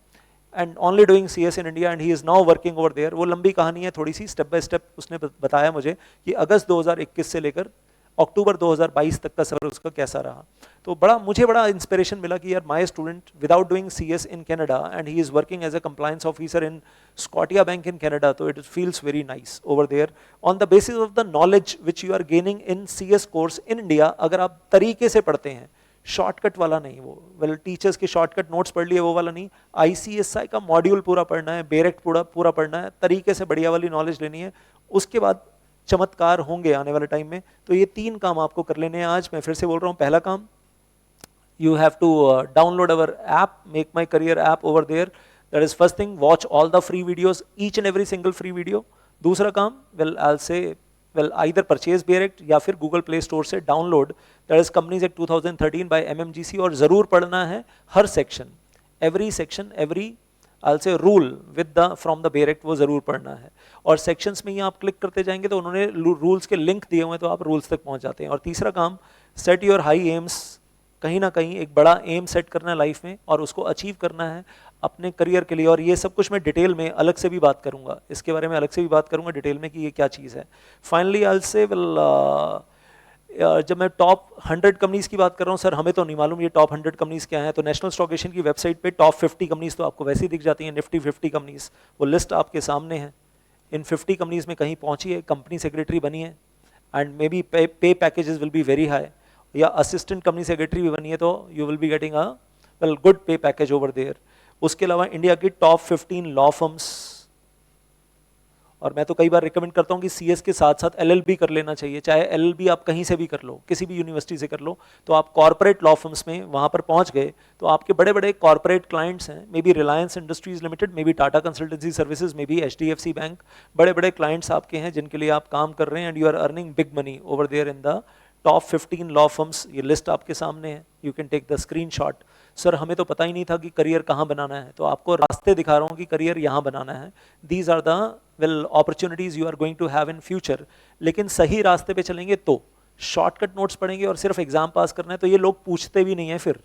and only doing CS in India, and he is now working over there। वो लंबी कहानी है थोड़ी सी, step by step उसने बताया मुझे कि अगस्त 2021 से लेकर अक्टूबर 2022 तक का सफर उसका कैसा रहा। तो मुझे बड़ा इंस्पिरेशन मिला कि यार my student without doing CS in Canada and he is working as a compliance officer in Scotia bank in Canada, तो it feels very nice over there on the basis of the knowledge which you are gaining in CS course in India. अगर आप तरीके से पढ़ते हैं, shortcut वाला नहीं, वो वेल टीचर्स के शॉर्टकट नोट्स पढ़ लिए वो वाला नहीं, आईसीएसआई का मॉड्यूल पूरा पढ़ना है, बेरेक्ट पूरा पढ़ना है, तरीके से बढ़िया वाली नॉलेज लेनी है, उसके बाद चमत्कार होंगे आने वाले टाइम में। तो ये 3 काम आपको कर लेने हैं आज। मैं फिर से बोल रहा हूँ, पहला काम, you have to download our app, Make My Career app over there. That is first thing. Watch all the free videos, each and every single free video. दूसरा काम, well I'll say, well either purchase Bearect या फिर Google Play Store से download, that is Companies Act 2013 by MMGC, और जरूर पढ़ना है हर section, every I'll say rule with the from the Bearect, वो जरूर पढ़ना है। और sections में ही आप क्लिक करते जाएंगे तो उन्होंने rules के लिंक दिए हुए हैं, तो आप rules तक पहुंच जाते हैं। और तीसरा काम, set your high aims, कहीं ना कहीं एक बड़ा एम सेट करना है लाइफ में और उसको अचीव करना है अपने करियर के लिए। और ये सब कुछ मैं डिटेल में अलग से भी बात करूंगा, इसके बारे में अलग से भी बात करूंगा डिटेल में कि ये क्या चीज़ है। फाइनली आई विल से, जब मैं टॉप 100 कंपनीज की बात कर रहा हूँ, सर हमें तो नहीं मालूम ये टॉप 100 कंपनीज क्या हैं, तो नेशनल स्टॉक एक्सचेंज की वेबसाइट पे टॉप 50 कंपनीज तो आपको वैसे ही दिख जाती हैं, निफ्टी 50 कंपनीज, वो लिस्ट आपके सामने है। इन 50 कंपनीज में कहीं पहुंची है, कंपनी सेक्रेटरी बनी है, एंड मे बी पे packages will be very high, या असिस्टेंट कंपनी सेक्रेटरी भी बनी है तो you will be getting a well good pay package over there. उसके अलावा इंडिया की टॉप 15 लॉ फर्म्स, और मैं तो कई बार रिकमेंड करता हूं कि सीएस के साथ साथ एलएलबी कर लेना चाहिए, चाहे एलएलबी आप कहीं से भी कर लो, किसी भी यूनिवर्सिटी से कर लो, तो आप कॉर्पोरेट लॉ फर्म्स में वहां पर पहुंच गए तो आपके बड़े बड़े कॉर्पोरेट क्लाइंट्स हैं, may be Reliance industries limited, may be Tata consultancy services, may be HDFC bank, बड़े बड़े क्लाइंट्स आपके हैं जिनके लिए आप काम कर रहे हैं, and you are earning big money over there in the top 15 law firms. ये लिस्ट आपके सामने है, you can take the screenshot. Sir हमें तो पता ही नहीं था कि करियर कहाँ बनाना है, तो आपको रास्ते दिखा रहा हूँ कि करियर यहाँ बनाना है। These are the well opportunities you are going to have in future. लेकिन सही रास्ते पे चलेंगे तो, शॉर्टकट नोट्स पढ़ेंगे और सिर्फ एग्जाम पास करना है तो ये लोग पूछते भी नहीं है, फिर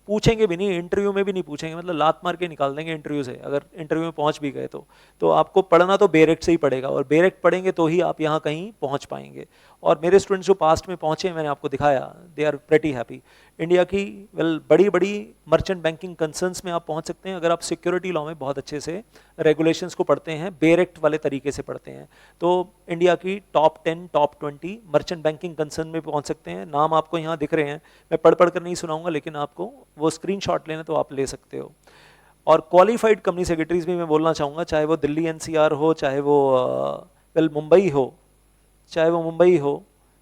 पूछेंगे भी नहीं, इंटरव्यू में भी नहीं पूछेंगे, मतलब लात मार के निकाल देंगे इंटरव्यू से अगर इंटरव्यू में पहुंच भी गए तो आपको पढ़ना तो बेरेक्ट से ही पड़ेगा, और बेरेक्ट पढ़ेंगे तो ही आप यहाँ कहीं पहुंच पाएंगे। और मेरे स्टूडेंट्स जो पास्ट में पहुंचे, मैंने आपको दिखाया, they are pretty happy. India की वेल बड़ी बड़ी मर्चेंट बैंकिंग कंसर्न्स में आप पहुंच सकते हैं अगर आप सिक्योरिटी लॉ में बहुत अच्छे से रेगुलेशंस को पढ़ते हैं, बेरेक्ट वाले तरीके से पढ़ते हैं, तो इंडिया की top 10 top 20 merchant banking concern में पहुंच सकते हैं। नाम आपको यहाँ दिख रहे हैं, मैं पढ़ कर नहीं सुनाऊंगा, लेकिन आपको वो स्क्रीनशॉट लेना तो आप ले सकते हो। और क्वालिफाइड कंपनी सेक्रेटरीज भी मैं बोलना चाहूँगा, चाहे वो दिल्ली एनसीआर हो, चाहे वो वेल मुंबई हो,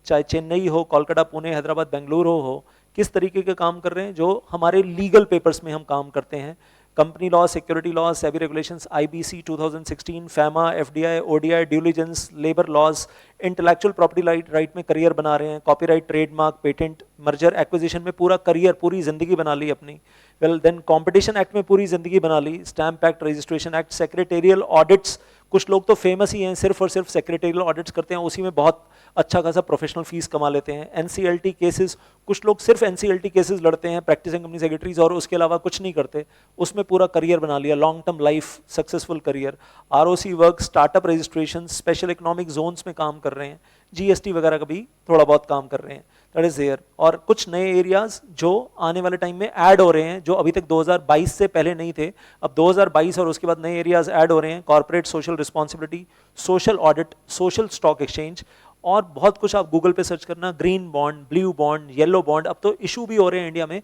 चाहे चेन्नई हो, कोलकाता, पुणे, हैदराबाद, बेंगलुरु हो, किस तरीके के काम कर रहे हैं, जो हमारे लीगल पेपर्स में हम काम करते हैं, company law, security law, SEBI regulations, IBC 2016, FEMA, FDI, ODI, due diligence, labour laws, intellectual property right में करियर बना रहे हैं, copyright, trademark, patent, merger acquisition में पूरा करियर, पूरी जिंदगी बना ली अपनी, वेल देन कंपटीशन एक्ट में पूरी जिंदगी बना ली, stamp act, registration act, secretarial audits, कुछ लोग तो फेमस ही हैं, सिर्फ और सिर्फ सेक्रेटेरियल ऑडिट्स करते हैं, उसी में बहुत अच्छा खासा प्रोफेशनल फीस कमा लेते हैं। एनसीएलटी केसेस, कुछ लोग सिर्फ एनसीएलटी केसेस लड़ते हैं प्रैक्टिसिंग कंपनी सेक्रेटरीज, और उसके अलावा कुछ नहीं करते, उसमें पूरा करियर बना लिया, long term life successful career. ROC work, startup registration, special economic zones में काम कर रहे हैं, जीएसटी वगैरह का भी थोड़ा बहुत काम कर रहे हैं, दैट इज देयर। और कुछ नए एरियाज जो आने वाले टाइम में ऐड हो रहे हैं, जो अभी तक 2022 से पहले नहीं थे, अब 2022 और उसके बाद नए एरियाज ऐड हो रहे हैं, corporate social responsibility, social audit, social stock exchange, और बहुत कुछ आप गूगल पे सर्च करना, green bond, blue bond, yellow bond, अब तो इशू भी हो रहे हैं इंडिया में,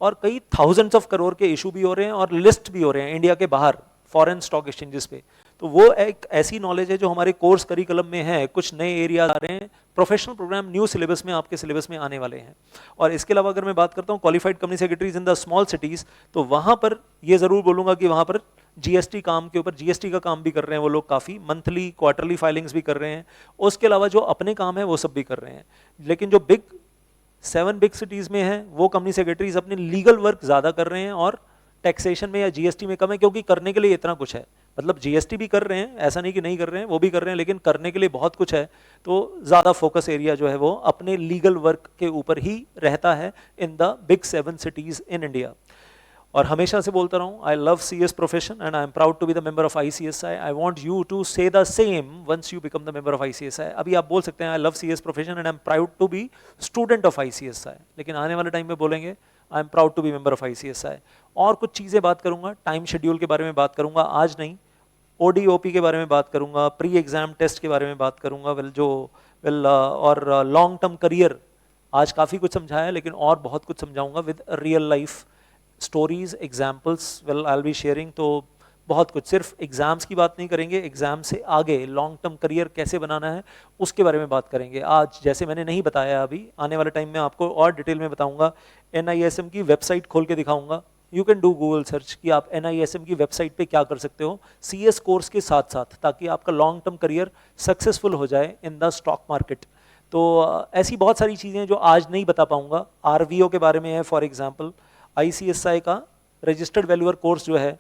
और कई थाउजेंड्स ऑफ करोड़ के इशू भी हो रहे हैं, और लिस्ट भी हो रहे हैं इंडिया के बाहर फॉरेन स्टॉक एक्सचेंजेस पे। तो वो एक ऐसी नॉलेज है जो हमारे कोर्स करिकुलम में है, कुछ नए एरिया आ रहे हैं, प्रोफेशनल प्रोग्राम न्यू सिलेबस में आपके सिलेबस में आने वाले हैं। और इसके अलावा अगर मैं बात करता हूँ qualified company secretaries in the small cities, तो वहां पर ये जरूर बोलूंगा कि वहां पर जीएसटी काम के ऊपर, जीएसटी का काम भी कर रहे हैं वो लोग, काफ़ी मंथली क्वार्टरली फाइलिंग्स भी कर रहे हैं, उसके अलावा जो अपने काम है वो सब भी कर रहे हैं। लेकिन जो 7 बिग सिटीज़ में है वो कंपनी सेक्रेटरीज अपने लीगल वर्क ज़्यादा कर रहे हैं, और टैक्सेशन में या जीएसटी में कम है, क्योंकि करने के लिए इतना कुछ है, मतलब जीएसटी भी कर रहे हैं, ऐसा नहीं कि नहीं कर रहे हैं, वो भी कर रहे हैं, लेकिन करने के लिए बहुत कुछ है, तो ज़्यादा फोकस एरिया जो है वो अपने लीगल वर्क के ऊपर ही रहता है in the big 7 cities in India. और हमेशा से बोलता रहा हूँ, I love CS profession and I am proud to be the member of ICSI. I want you to say the same once you become the member of ICSI. अभी आप बोल सकते हैं I love CS profession and I am proud to be student of ICSI, लेकिन आने वाले time में बोलेंगे आई am proud to be member of ICSI. और कुछ चीज़ें बात करूँगा, टाइम शेड्यूल के बारे में बात करूँगा, आज नहीं, ODOP के बारे में बात करूँगा, प्री एग्जाम टेस्ट के बारे में बात करूँगा, और लॉन्ग टर्म करियर. आज काफ़ी कुछ समझाया लेकिन और बहुत कुछ समझाऊंगा with real life stories, examples. Well I will be sharing. तो बहुत कुछ, सिर्फ एग्जाम्स की बात नहीं करेंगे, एग्जाम से आगे लॉन्ग टर्म करियर कैसे बनाना है उसके बारे में बात करेंगे. आज जैसे मैंने नहीं बताया अभी, आने वाले टाइम में आपको और डिटेल में बताऊंगा. NISM की वेबसाइट खोल के दिखाऊंगा. You can do Google search कि आप NISM की वेबसाइट पे क्या कर सकते हो CS कोर्स के साथ साथ, ताकि आपका लॉन्ग टर्म करियर सक्सेसफुल हो जाए इन द स्टॉक मार्केट. तो ऐसी बहुत सारी चीज़ें जो आज नहीं बता पाऊंगा. RVO के बारे में है फॉर एग्जांपल, ICSI का रजिस्टर्ड वैल्यूअर कोर्स जो है,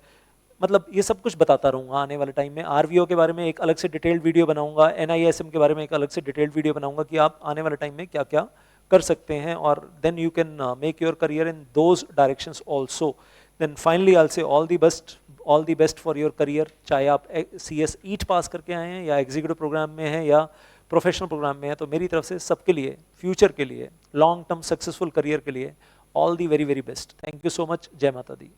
मतलब ये सब कुछ बताता रहूँगा आने वाले टाइम में. RVO के बारे में एक अलग से डिटेल्ड वीडियो बनाऊंगा, NISM के बारे में एक अलग से डिटेल्ड वीडियो बनाऊंगा कि आप आने वाले टाइम में क्या क्या कर सकते हैं, और then you can make your career in those directions also. Then finally I say all the best for your career. चाहे आप CS EAT पास करके आए हैं या एग्जीक्यूटिव प्रोग्राम में हैं या प्रोफेशनल प्रोग्राम में है, तो मेरी तरफ से सबके लिए, फ्यूचर के लिए, लॉन्ग टर्म सक्सेसफुल करियर के लिए all the very very best. Thank you so much. जय माता दी.